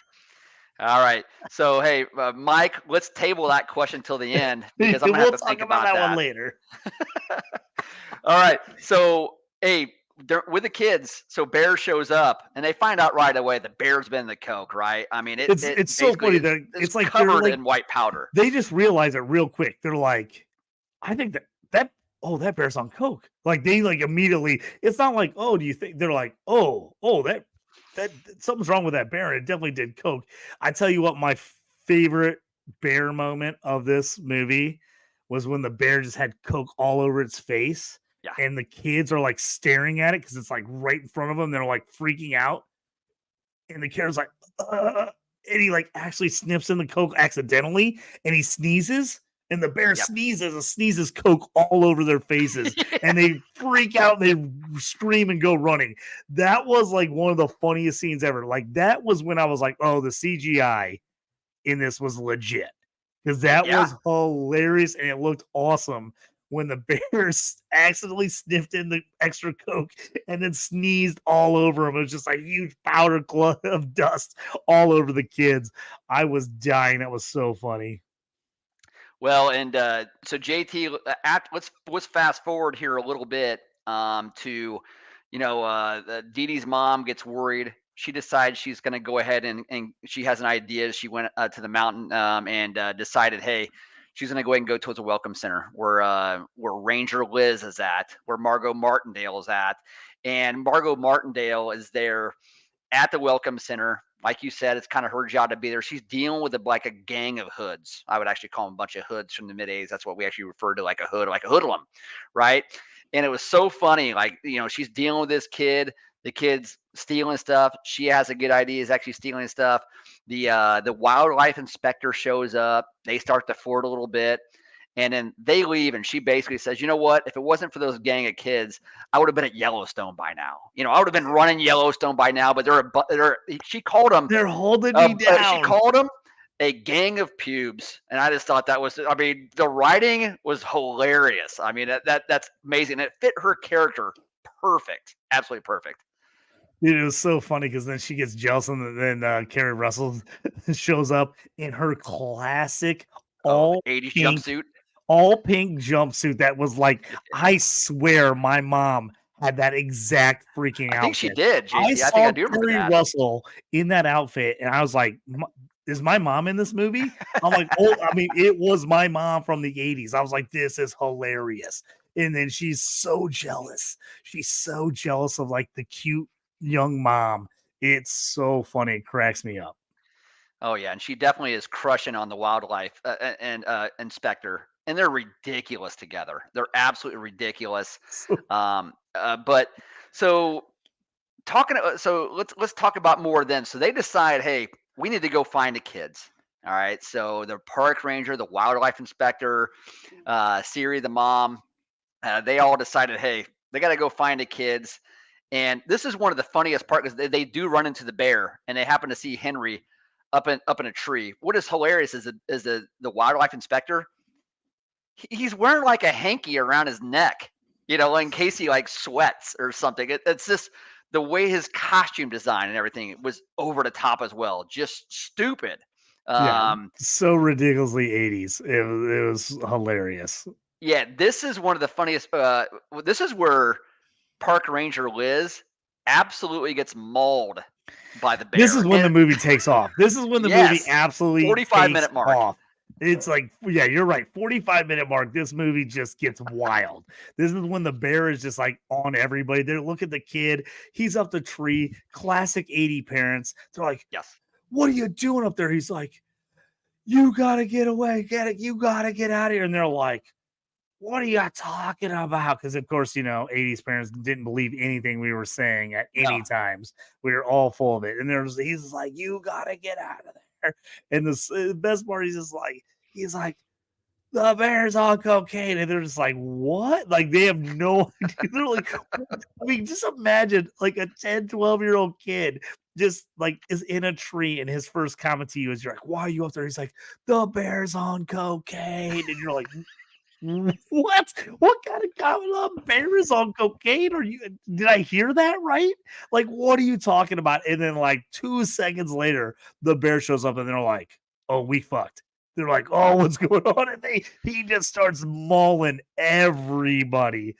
All right. So, hey, Mike, let's table that question till the end because I'm going to have We'll to talk think about about that one that. later. All right. So, hey, with the kids, so Bear shows up and they find out right away the bear's been in the Coke, right? I mean, it It's so basically funny that is it's like they're covered like in white powder. they just realize it real quick. They're like, I think that bear's on coke. Like they like immediately. It's not like, oh, do you think they're like, that something's wrong with that bear. It definitely did coke. I tell you what, my favorite bear moment of this movie was when the bear just had coke all over its face, Yeah. and the kids are like staring at it because it's like right in front of them. They're like freaking out, and the carrot's like, and he like actually sniffs in the coke accidentally, and he sneezes, and the bear Yep. sneezes and sneezes coke all over their faces, and they freak out, and they scream and go running. That was like one of the funniest scenes ever. Like that was when I was like, oh, the CGI in this was legit because that Yeah. was hilarious and it looked awesome when the bears accidentally sniffed in the extra coke and then sneezed all over him. It was just a huge powder cloud of dust all over the kids. I was dying. That was so funny. Well, and so JT, let's fast forward here a little bit to, Dee Dee's mom gets worried. She decides she's going to go ahead and she has an idea. She went to the mountain and decided, hey, she's going to go ahead and go towards a welcome center where Ranger Liz is at, where Margot Martindale is at, and Margot Martindale is there at the Welcome Center. Like you said, it's kind of her job to be there. She's dealing with like a gang of hoods. I would actually call them a bunch of hoods from the mid-80s. That's what we actually refer to, like a hood, like a hoodlum, right? And it was so funny. Like, she's dealing with this kid. The kid's stealing stuff. She has a good idea. Is actually stealing stuff. The wildlife inspector shows up. They start to flirt a little bit. And then they leave, and she basically says, "You know what? If it wasn't for those gang of kids, I would have been at Yellowstone by now. I would have been running Yellowstone by now." But she called them. They're holding me down. She called them a gang of pubes, and I just thought that was. I mean, the writing was hilarious. I mean, that's amazing. It fit her character perfect, absolutely perfect. Dude, it was so funny because then she gets jealous, and then Carrie Russell shows up in her classic all 80s pink jumpsuit. All pink jumpsuit that was like, I swear my mom had that exact freaking outfit. I think she did, JT. I think I do remember Carrie that. Russell in that outfit, and I was like, is my mom in this movie? I'm like, it was my mom from the 80s. I was like, this is hilarious. And then she's so jealous. She's so jealous of like the cute young mom. It's so funny. It cracks me up. Oh yeah, and she definitely is crushing on the wildlife and inspector, and they're ridiculous together. They're absolutely ridiculous. But so let's talk about more then. So they decide, hey, we need to go find the kids. All right. So the park ranger, the wildlife inspector, Siri, the mom, they all decided, hey, they got to go find the kids. And this is one of the funniest parts because they do run into the bear, and they happen to see Henry up in a tree. What is hilarious is the wildlife inspector. He's wearing like a hanky around his neck, in case he like sweats or something. It's just the way his costume design and everything was over the top as well. Just stupid. So ridiculously 80s. It was hilarious. Yeah, this is one of the funniest. This is where Park Ranger Liz absolutely gets mauled by the bear. This is when the movie takes off. This is when the movie absolutely 45-minute mark. Off. It's like, yeah, you're right. 45-minute mark. This movie just gets wild. This is when the bear is just like on everybody. They look at the kid. He's up the tree. Classic 80 parents. They're like, yes. What are you doing up there? He's like, you got to get away. You got to get out of here. And they're like, what are you talking about? Because, of course, 80s parents didn't believe anything we were saying at any times. We were all full of it. And he's like, you got to get out of there. And the best part is he's like, the bear's on cocaine. And they're just like, what? Like, they have no idea. They're like, I mean, just imagine like a 10, 12-year-old kid just like is in a tree, and his first comment to you is, you're like, why are you up there? He's like, the bear's on cocaine. And you're like, what kind of comment on bear is on cocaine? Did I hear that right? Like, what are you talking about? And then like 2 seconds later, the bear shows up, and they're like, oh, we fucked. They're like, oh, what's going on? And he just starts mauling everybody.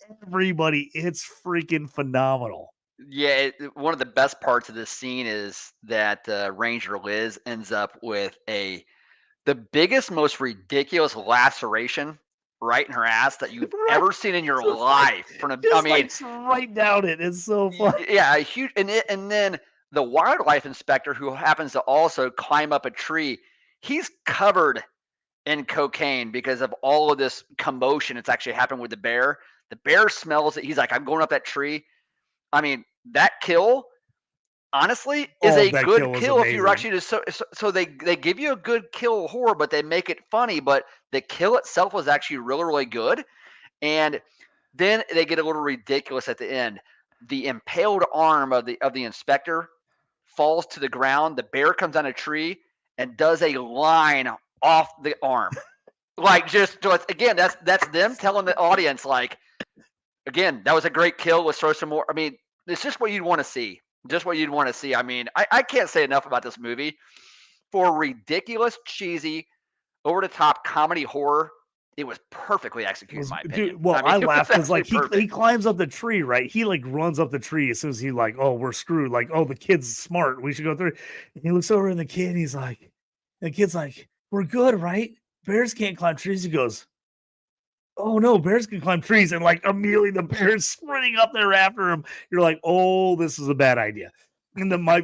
It's freaking phenomenal. Yeah, one of the best parts of this scene is that Ranger Liz ends up with the biggest, most ridiculous laceration right in her ass that you've ever seen in your life. Right down it. It's so funny. Yeah, huge. And then the wildlife inspector, who happens to also climb up a tree, he's covered in cocaine because of all of this commotion that's actually happened with the bear. The bear smells it. He's like, I'm going up that tree. I mean, that kill, honestly, is a good kill if you're actually just so they give you a good kill horror, but they make it funny. But the kill itself was actually really, really good. And then they get a little ridiculous at the end. The impaled arm of the inspector falls to the ground. The bear comes on a tree and does a line off the arm. Like, just again, that's them telling the audience, like, again, that was a great kill. Let's throw some more. I mean, it's just what you'd want to see. Just what you'd want to see. I mean, I can't say enough about this movie. For ridiculous, cheesy, over-the-top comedy horror, it was perfectly executed, in my opinion. Dude, well, I laughed because like he climbs up the tree, right? He like runs up the tree as soon as he like, oh, we're screwed. Like, oh, the kid's smart. We should go through. And he looks over and the kid's like, we're good, right? Bears can't climb trees. He goes, oh no, bears can climb trees. And like immediately the bear's sprinting up there after him. You're like, oh, this is a bad idea. And then my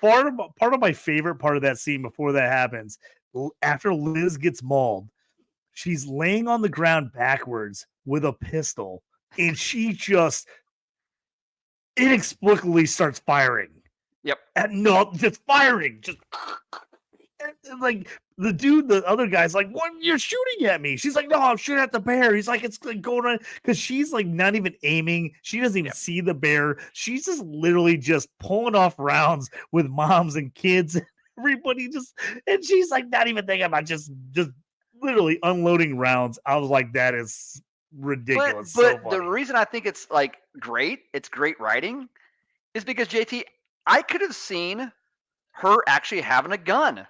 part of my favorite part of that scene before that happens, after Liz gets mauled, she's laying on the ground backwards with a pistol, and she just inexplicably starts firing. Yep. Just firing. Just and like the other guy's like, "What? You're shooting at me?" She's like, "No, I'm shooting at the bear." He's like, "It's like going on," because she's like not even aiming. She doesn't even see the bear. She's just literally just pulling off rounds with moms and kids, and everybody just, and she's like not even thinking about just literally unloading rounds. I was like, that is ridiculous. But So the funny. reason I think it's like great, it's great writing, is because JT, I could have seen her actually having a gun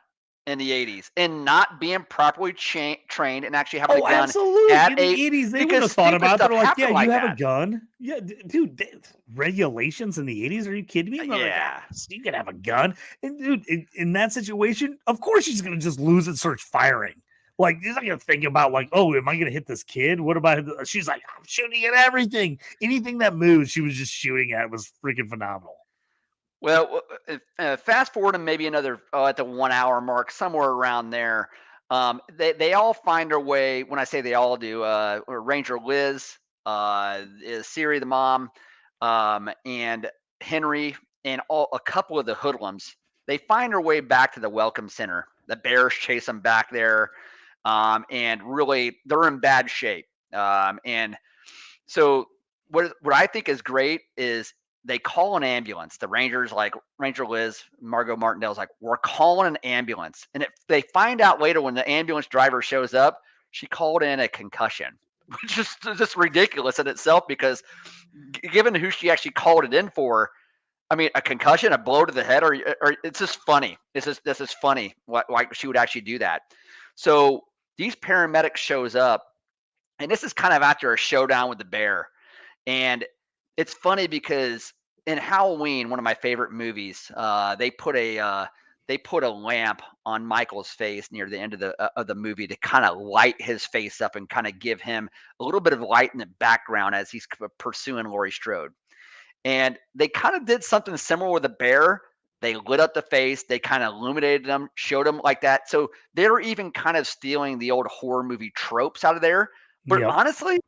in the 80s and not being properly trained and actually having a Oh, gun absolutely. at In the a 80s, they wouldn't because have thought stupid about it. stuff They're like, yeah, happened you like have a that. gun. Yeah, dude, regulations in the 80s. Are you kidding me? I'm like, Yeah. you can have a gun. And dude, in that situation, of course she's going to just lose and start firing. Like, she's not going to think about, like, oh, am I going to hit this kid? What about, she's like, I'm shooting at everything. Anything that moves, she was just shooting at. It was freaking phenomenal. Well, fast forward and maybe another at the 1 hour mark, somewhere around there. They all find their way. When I say they all do, Ranger Liz, Siri the mom, and Henry, and a couple of the hoodlums. They find their way back to the Welcome Center. The bears chase them back there, and really they're in bad shape. And so what I think is great is they call an ambulance. The Rangers, like Ranger Liz, Margot Martindale's like, we're calling an ambulance. And they find out later when the ambulance driver shows up, she called in a concussion, which is just ridiculous in itself because given who she actually called it in for, I mean, a concussion, a blow to the head, or it's just funny. This is funny why she would actually do that. So these paramedics shows up, and this is kind of after a showdown with the bear. And it's funny because in Halloween, one of my favorite movies, they put a lamp on Michael's face near the end of the movie to kind of light his face up and kind of give him a little bit of light in the background as he's pursuing Laurie Strode. And they kind of did something similar with the bear. They lit up the face, they kind of illuminated them, showed them like that. So they're even kind of stealing the old horror movie tropes out of there. But Yep. honestly,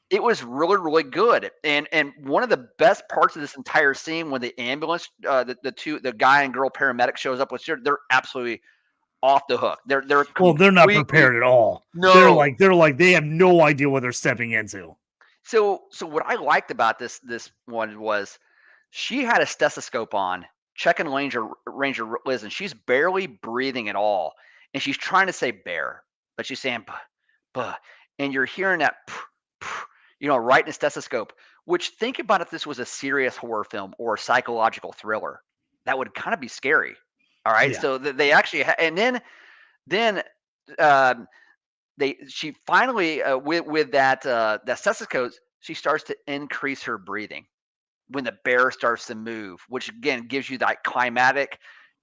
it was really, really good. And one of the best parts of this entire scene when the ambulance, the guy and girl paramedic shows up, which they're absolutely off the hook. They're Well, they're not completely prepared at all. no. They're like they have no idea what they're stepping into. So what I liked about this one was she had a stethoscope on, checking Ranger Liz, and she's barely breathing at all, and she's trying to say bear, but she's saying buh, buh, and you're hearing that right in the stethoscope. Which, think about if this was a serious horror film or a psychological thriller, that would kind of be scary. All right, Yeah. so they actually and then um, she finally with that stethoscope, she starts to increase her breathing when the bear starts to move, which again gives you that climatic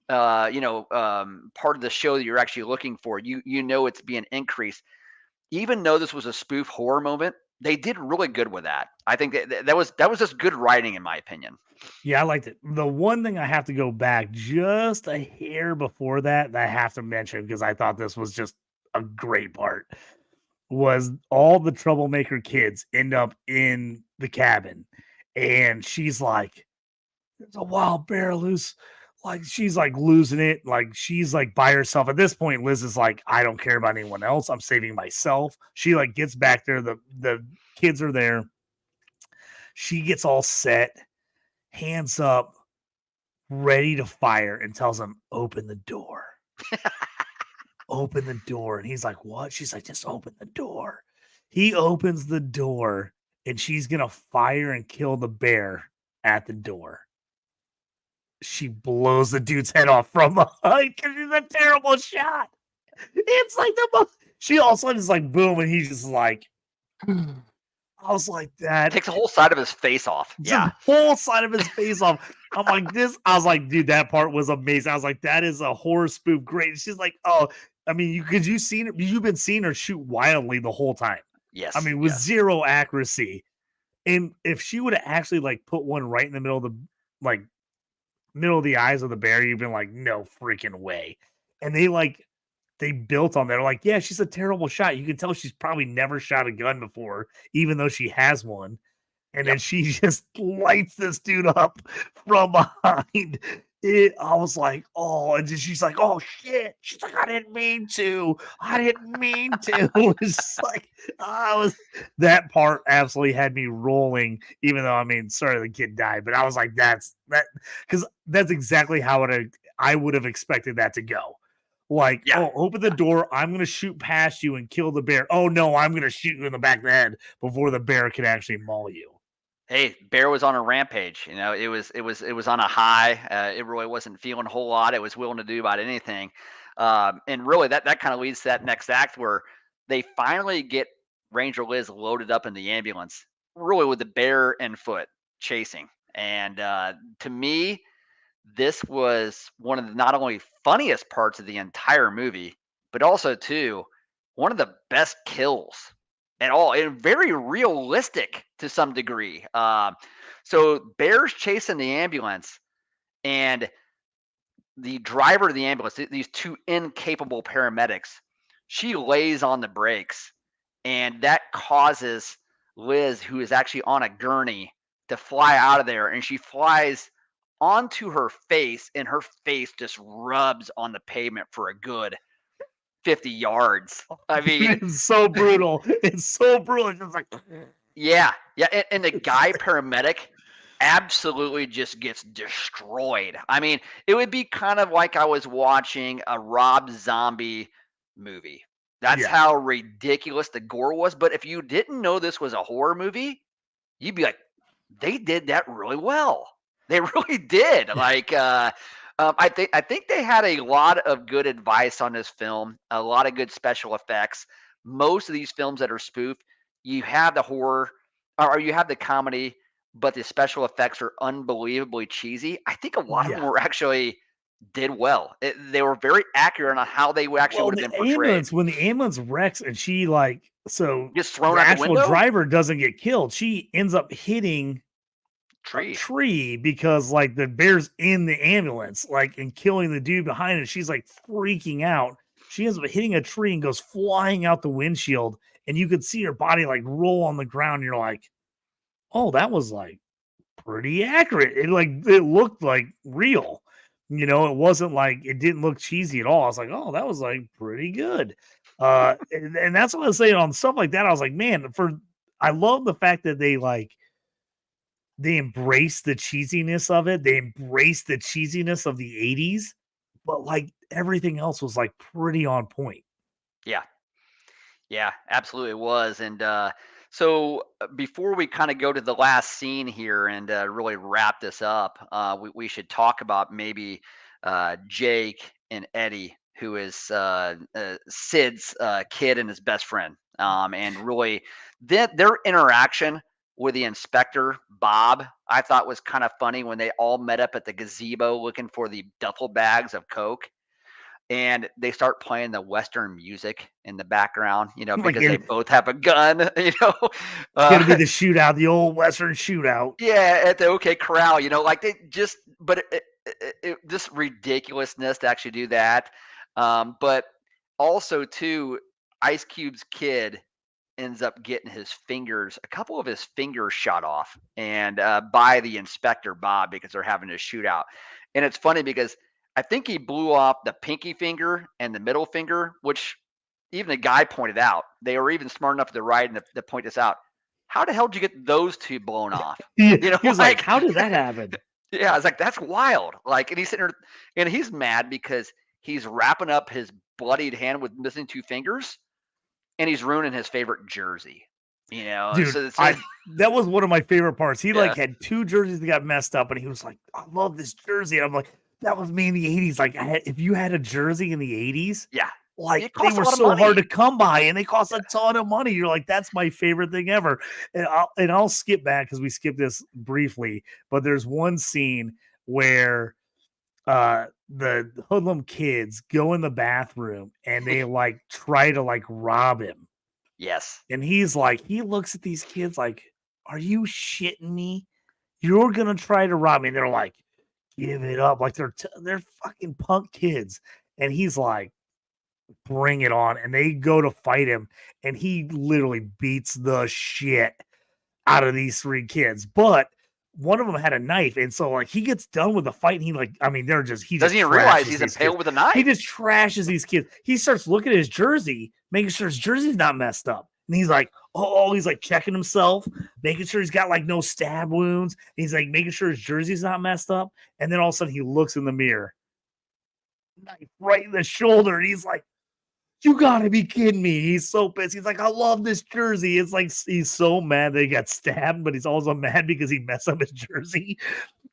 part of the show that you're actually looking for. You know it's being increased. Even though this was a spoof horror moment, they did really good with that. I think that was just good writing in my opinion. Yeah, I liked it. The one thing I have to go back just a hair before that I have to mention because I thought this was just a great part was all the troublemaker kids end up in the cabin, and she's like, "There's a wild bear loose." Like she's like losing it. Like she's like by herself. At this point, Liz is like, I don't care about anyone else. I'm saving myself. She like gets back there. The kids are there. She gets all set, hands up, ready to fire, and tells him, open the door. Open the door. And he's like, what? She's like, just open the door. He opens the door, and she's going to fire and kill the bear at the door. She blows the dude's head off from behind because it's a terrible shot. It's like she all of a sudden is like, boom, and he's just like, I was like, that Takes the whole side of his face off. Yeah. the whole side of his face off. I'm like, this. I was like, dude, that part was amazing. I was like, that is a horror spoof. Great. She's like, oh, I mean, you've been seeing her shoot wildly the whole time. Yes. I mean, with zero accuracy. And if she would have actually like put one right in the middle of the like middle of the eyes of the bear, you've been like, no freaking way. And they built on that. They're like, yeah, she's a terrible shot. You can tell she's probably never shot a gun before, even though she has one. And then she just lights this dude up from behind. I was like, oh, and she's like, oh shit. She's like, I didn't mean to. It was just like, that part absolutely had me rolling, even though, I mean, sorry the kid died, but I was like, because that's exactly how I would have expected that to go. Like, oh, open the door. I'm going to shoot past you and kill the bear. Oh no, I'm going to shoot you in the back of the head before the bear can actually maul you. Hey, bear was on a rampage. It was on a high. It really wasn't feeling a whole lot. It was willing to do about anything. And really, that kind of leads to that next act where they finally get Ranger Liz loaded up in the ambulance, really with the bear and foot chasing. And to me, this was one of the not only funniest parts of the entire movie, but also too one of the best kills at all, and very realistic to some degree. So bears chasing the ambulance, and the driver of the ambulance, these two incapable paramedics, she lays on the brakes, and that causes Liz, who is actually on a gurney, to fly out of there, and she flies onto her face, and her face just rubs on the pavement for a good 50 yards. I mean, it's so brutal. It's so brutal. It's just like, yeah. And the guy paramedic absolutely just gets destroyed. I mean, it would be kind of like I was watching a Rob Zombie movie. That's how ridiculous the gore was. But if you didn't know this was a horror movie, you'd be like, they did that really well. They really did. Like, I think they had a lot of good advice on this film, a lot of good special effects. Most of these films that are spoofed, you have the horror or you have the comedy, but the special effects are unbelievably cheesy. I think a lot of them were actually did well. They were very accurate on how they actually would have been portrayed. When the ambulance wrecks and she gets thrown the out the actual window? driver doesn't get killed. She ends up hitting a tree because the bear's in the ambulance, and killing the dude behind it. She's like freaking out. She ends up hitting a tree and goes flying out the windshield, and you could see her body roll on the ground. You're like, oh, that was pretty accurate. It looked like real. It wasn't it didn't look cheesy at all. I was like, oh, that was pretty good. And that's what I was saying on stuff like that. I was like, man, I love the fact that they embrace the cheesiness of it. They embrace the cheesiness of the 80s, but everything else was pretty on point. Yeah, absolutely it was. And so before we kind of go to the last scene here and really wrap this up, we should talk about maybe Jake and Eddie, who is Sid's kid and his best friend. And really their interaction with the inspector, Bob, I thought was kind of funny when they all met up at the gazebo looking for the duffel bags of Coke. And they start playing the Western music in the background, because they both have a gun, It's going to be the shootout, the old Western shootout. Yeah, at the OK Corral, they just, but this ridiculousness to actually do that. But also, too, Ice Cube's kid ends up getting a couple of his fingers shot off, and by the inspector, Bob, because they're having a shootout. And it's funny because I think he blew off the pinky finger and the middle finger, which even the guy pointed out. They were even smart enough to write and to point this out. How the hell did you get those two blown off? He was like, how did that happen? Yeah, I was like, that's wild. And he's sitting there, and he's mad because he's wrapping up his bloodied hand with missing two fingers, and he's ruining his favorite jersey. Dude, so that was one of my favorite parts. He had two jerseys that got messed up, and he was like, I love this jersey. And I'm like, that was me in the 80s. If you had a jersey in the 80s, they were so hard to come by, and they cost a ton of money. You're like, that's my favorite thing ever. And I'll skip back because we skipped this briefly, but there's one scene where the hoodlum kids go in the bathroom and they try to rob him. Yes. And he looks at these kids like, are you shitting me? You're gonna try to rob me. And they're like, give it up. Like they're fucking punk kids. And he's like, bring it on. And they go to fight him, and he literally beats the shit out of these three kids. But one of them had a knife, and so like he gets done with the fight, and they're just he Doesn't just even realize trashes he's these impaled kids. with a knife. He just trashes these kids. He starts looking at his jersey, making sure his jersey's not messed up. And he's like, he's like checking himself, making sure he's got like no stab wounds. And he's like making sure his jersey's not messed up. And then all of a sudden he looks in the mirror, knife right in the shoulder, and he's like, you gotta be kidding me. He's so pissed. He's like, I love this jersey. It's like he's so mad that he got stabbed, but he's also mad because he messed up his jersey.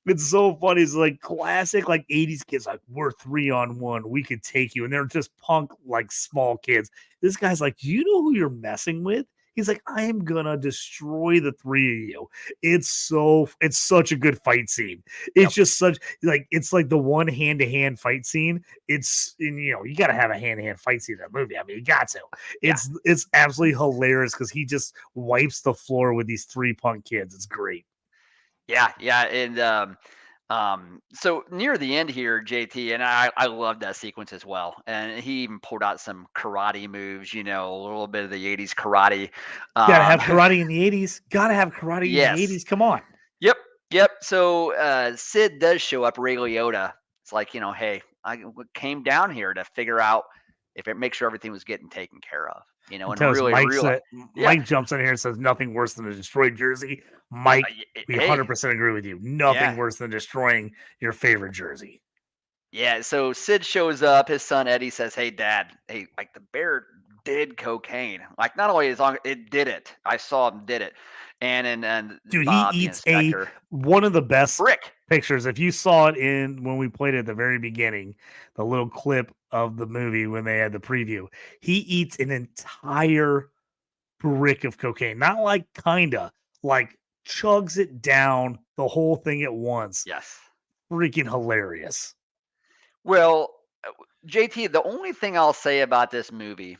It's so funny. It's like classic, like 80s kids, like, we're 3-on-1. We could take you. And they're just punk, like small kids. This guy's like, do you know who you're messing with? He's like, I am gonna destroy the three of you. It's such a good fight scene. It's just such like it's like the one hand-to-hand fight scene. You gotta have a hand-to-hand fight scene in a movie. I mean, you got to. It's absolutely hilarious because he just wipes the floor with these three punk kids. It's great. Yeah, and so near the end here, JT, and I love that sequence as well. And he even pulled out some karate moves, a little bit of the '80s karate. Gotta have karate in the 80s. Gotta have karate in the Yes. 80s. Come on. Yep. So Sid does show up, Ray Liotta. It's like, hey, I came down here to figure out make sure everything was getting taken care of, and Mike jumps in here and says nothing worse than a destroyed jersey. Mike, we 100% agree with you. Nothing worse than destroying your favorite jersey. Yeah, so Sid shows up. His son Eddie says, "Hey, Dad, like the bear did cocaine. Like not only it did it. I saw him did it." And dude, Bob, he eats the inspector, one of the best brick pictures. If you saw it when we played it at the very beginning, the little clip of the movie when they had the preview, he eats an entire brick of cocaine. Not like kinda, like chugs it down the whole thing at once. Yes. Freaking hilarious. Well, JT, the only thing I'll say about this movie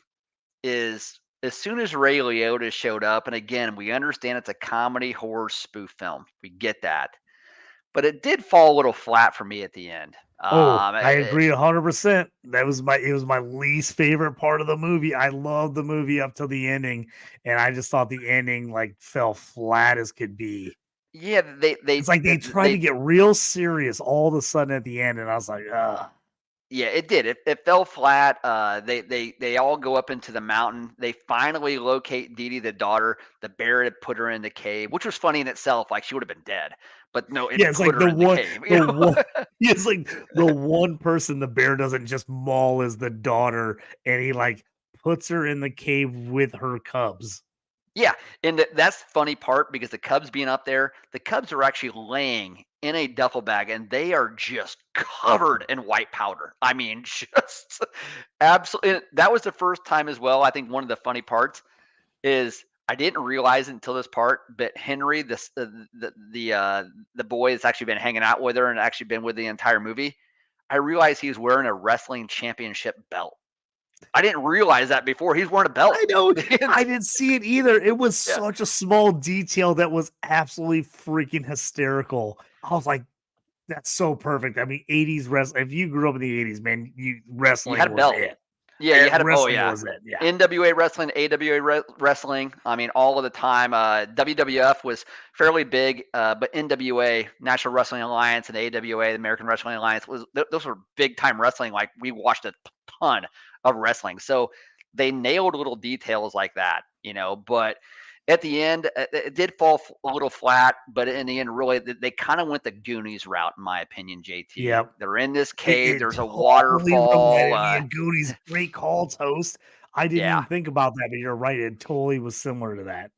is as soon as Ray Liotta showed up, and again, we understand it's a comedy horror spoof film. We get that. But it did fall a little flat for me at the end. I agree 100%. It was my least favorite part of the movie. I loved the movie up till the ending, and I just thought the ending like fell flat as could be. Yeah, it's like they tried to get real serious all of a sudden at the end, and I was like, ugh. Yeah, it did. It fell flat. They all go up into the mountain. They finally locate Dee Dee, the daughter. The bear had put her in the cave, which was funny in itself. Like she would have been dead, but no, it's like the one. It's like the one person the bear doesn't just maul is the daughter, and he like puts her in the cave with her cubs. Yeah, and that's the funny part because the cubs being up there, the cubs are actually laying in a duffel bag, and they are just covered in white powder. I mean, just absolutely. That was the first time as well. I think one of the funny parts is I didn't realize it until this part, but Henry, the boy that's actually been hanging out with her and actually been with the entire movie, I realized he was wearing a wrestling championship belt. I didn't realize that before. He's wearing a belt. I know. I didn't see it either. It was such a small detail that was absolutely freaking hysterical. I was like, that's so perfect. I mean, 80s wrestling. If you grew up in the 80s, man, wrestling had a belt. was it. Yeah, you had wrestling was it. Yeah. NWA wrestling, AWA wrestling. I mean, all of the time. WWF was fairly big, but NWA, National Wrestling Alliance, and AWA, the American Wrestling Alliance, those were big time wrestling. Like we watched a ton of wrestling, so they nailed little details like that, But at the end, it did fall a little flat, but in the end, really, they kind of went the Goonies route, in my opinion, JT. Yeah. They're in this cave. There's a waterfall. Goonies, great call, Toast. I didn't even think about that, but you're right. It totally was similar to that.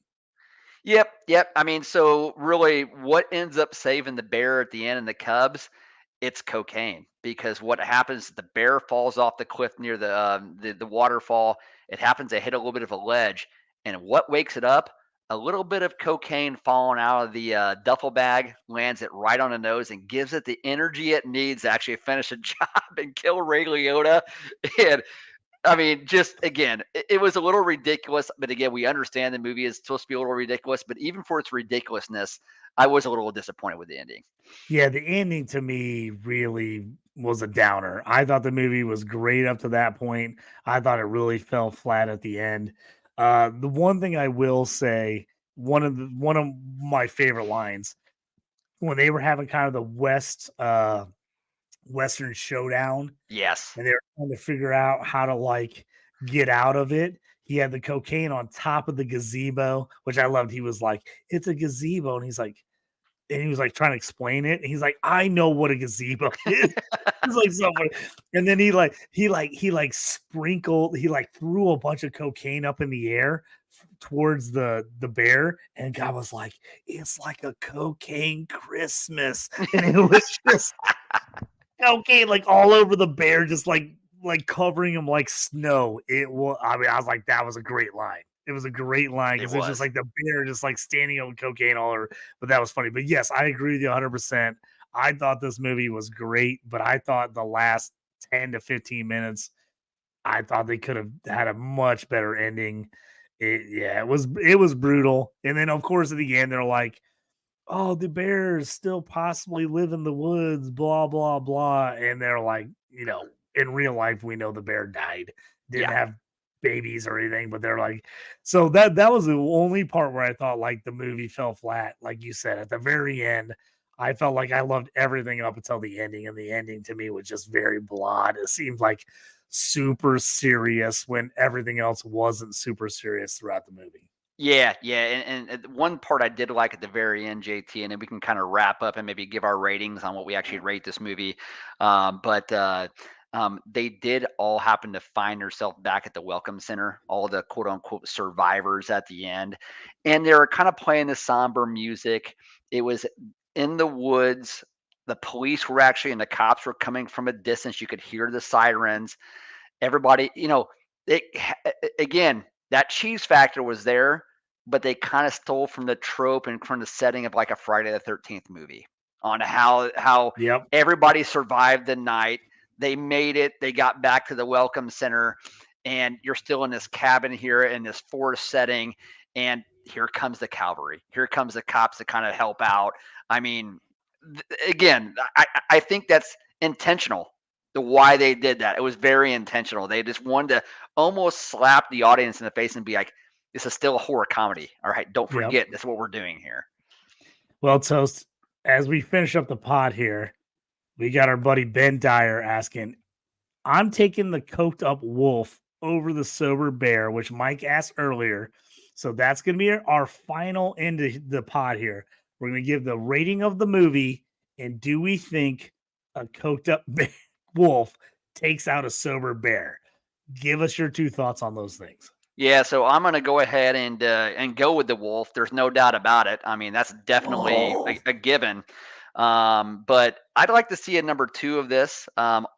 Yep. I mean, so really, what ends up saving the bear at the end and the cubs? It's cocaine, because what happens, the bear falls off the cliff near the waterfall. It happens to hit a little bit of a ledge, and what wakes it up? A little bit of cocaine falling out of the duffel bag lands it right on the nose and gives it the energy it needs to actually finish a job and kill Ray Liotta. And I mean, just again, it was a little ridiculous, but again, we understand the movie is supposed to be a little ridiculous, but even for its ridiculousness, I was a little disappointed with the ending. Yeah, the ending to me really was a downer. I thought the movie was great up to that point. I thought it really fell flat at the end. The one thing I will say, one of my favorite lines when they were having kind of the Western showdown Yes. and they were trying to figure out how to like get out of it. He had the cocaine on top of the gazebo, which I loved. He was like, "It's a gazebo," and he was like trying to explain it. And he's like, "I know what a gazebo is." It's like so funny. And then he threw a bunch of cocaine up in the air towards the bear, and God was like, "It's like a cocaine Christmas," and it was just cocaine like all over the bear, just like covering him like snow. It was. I mean, I was like, that was a great line. It was a great line It because it's just was. like the bear just like standing on cocaine all over. But that was funny. But yes, I agree with you 100%. I thought this movie was great, but I thought the last 10 to 15 minutes, I thought they could have had a much better ending. It was brutal. And then of course at the end they're like, "Oh, the bears still possibly live in the woods, blah, blah, blah." And they're like, in real life, we know the bear died, didn't Yeah. have babies or anything, but they're like, so that was the only part where I thought like the movie fell flat. Like you said, at the very end, I felt like I loved everything up until the ending, and the ending to me was just very blah. It seemed like super serious when everything else wasn't super serious throughout the movie. Yeah, yeah, and one part I did like at the very end, JT, and then we can kind of wrap up and maybe give our ratings on what we actually rate this movie. But they did all happen to find themselves back at the Welcome Center, all the quote unquote survivors at the end, and they were kind of playing the somber music. It was in the woods. The police were actually, and the cops were coming from a distance. You could hear the sirens. Everybody, it again, that cheese factor was there, but they kind of stole from the trope and from the setting of like a Friday the 13th movie on how Yep. everybody survived the night. They made it. They got back to the Welcome Center, and you're still in this cabin here in this forest setting, and here comes the cavalry. Here comes the cops to kind of help out. I mean, again, I think that's intentional. The why they did that, it was very intentional. They just wanted to almost slap the audience in the face and be like, "This is still a horror comedy. All right, don't Yep. forget this is what we're doing here." Well, Toast, as we finish up the pod here, we got our buddy Ben Dyer asking, "I'm taking the coked up wolf over the sober bear," which Mike asked earlier. So that's going to be our final end of the pod here. We're going to give the rating of the movie, and do we think a coked up wolf takes out a sober bear? Give us your two thoughts on those things. Yeah, so I'm gonna go ahead and go with the wolf. There's no doubt about it. I mean, that's definitely a given. But I'd like to see a number two of this,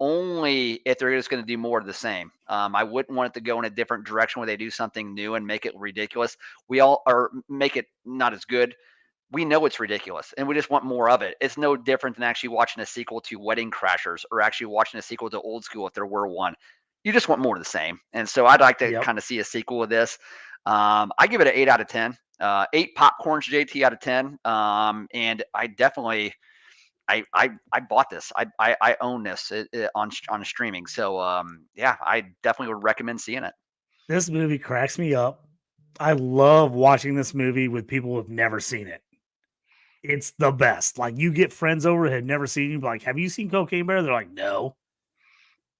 only if they're just going to do more of the same. I wouldn't want it to go in a different direction where they do something new and make it ridiculous. Or make it not as good. We know it's ridiculous, and we just want more of it. It's no different than actually watching a sequel to Wedding Crashers or actually watching a sequel to Old School if there were one. You just want more of the same. And so I'd like to Yep. kind of see a sequel of this. I give it an 8 out of 10. 8 popcorns, JT, out of 10. And I definitely, I bought this. I own this on streaming. So yeah, I definitely would recommend seeing it. This movie cracks me up. I love watching this movie with people who have never seen it. It's the best. Like, you get friends over that had never seen you, like, "Have you seen Cocaine Bear?" They're like, "No."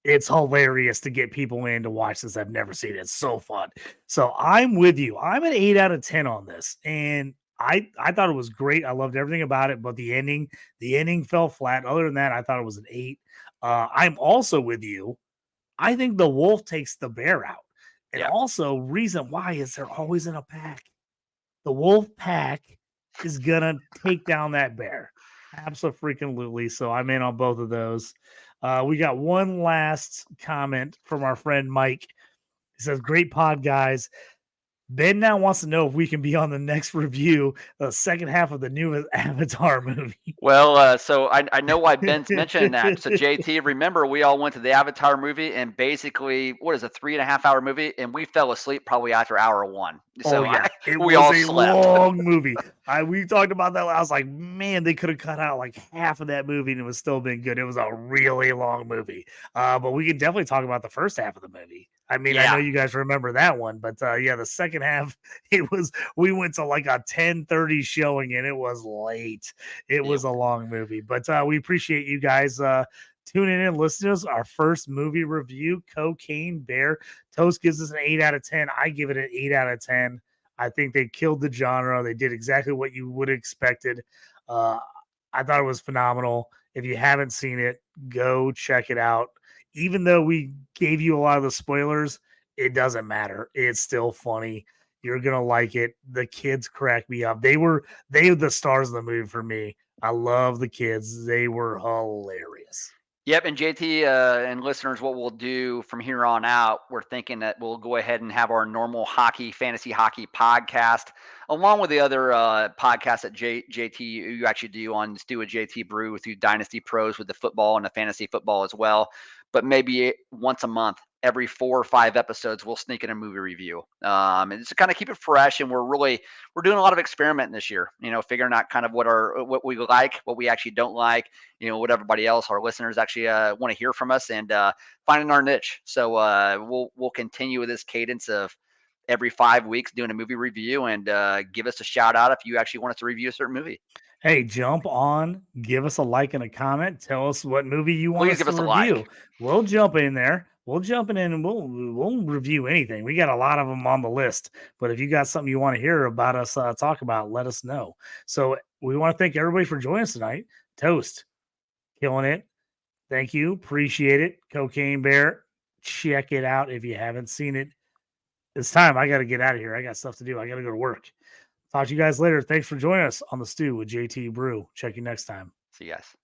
It's hilarious to get people in to watch this. I've never seen it. It's so fun. So I'm with you. I'm an 8 out of 10 on this. And I thought it was great. I loved everything about it, but the ending fell flat. Other than that, I thought it was an 8. I'm also with you. I think the wolf takes the bear out. And Yeah. also, reason why is they're always in a pack. The wolf pack is gonna take down that bear. Absolutely. So I'm in on both of those. We got one last comment from our friend Mike. He says, "Great pod, guys. Ben now wants to know if we can be on the next review, the second half of the newest Avatar movie. Well, so I know why Ben's mentioning that. So JT, remember we all went to the Avatar movie and basically what is a 3.5 hour movie, and we fell asleep probably after hour one. Oh So yeah, it we was all a slept. long movie. We talked about that. I was like, man, they could have cut out like half of that movie and it was still been good. It was a really long movie. But we can definitely talk about the first half of the movie. I mean, I know Yeah. you guys remember that one, but yeah, the second half, we went to like a 10:30 showing and it was late. It was a long movie, but we appreciate you guys tuning in and listening to us. Our first movie review, Cocaine Bear. Toast gives us an 8 out of 10. I give it an 8 out of 10. I think they killed the genre. They did exactly what you would have expected. I thought it was phenomenal. If you haven't seen it, go check it out. Even though we gave you a lot of the spoilers, it doesn't matter. It's still funny. You're gonna like it. The kids crack me up. They were the stars of the movie for me. I love the kids. They were hilarious. Yep, and JT and listeners, what we'll do from here on out, we're thinking that we'll go ahead and have our normal fantasy hockey podcast, along with the other podcasts that JT you actually do on Stu with JT Brew through Dynasty Pros with the football and the fantasy football as well. But maybe once a month, every 4 or 5 episodes, we'll sneak in a movie review, and just to kind of keep it fresh. And we're doing a lot of experimenting this year, figuring out kind of what we like, what we actually don't like, what everybody else, our listeners actually want to hear from us, and finding our niche. So we'll continue with this cadence of every 5 weeks doing a movie review, and give us a shout out if you actually want us to review a certain movie. Hey, jump on, give us a like and a comment. Tell us what movie you want Please us give to us a review. like. We'll jump in there. We'll jump in and we'll review anything. We got a lot of them on the list. But if you got something you want to hear about us talk about, let us know. So we want to thank everybody for joining us tonight. Toast, killing it. Thank you. Appreciate it. Cocaine Bear. Check it out if you haven't seen it. It's time. I got to get out of here. I got stuff to do. I got to go to work. Talk to you guys later. Thanks for joining us on the Stew with JT Brew. Check you next time. See you guys.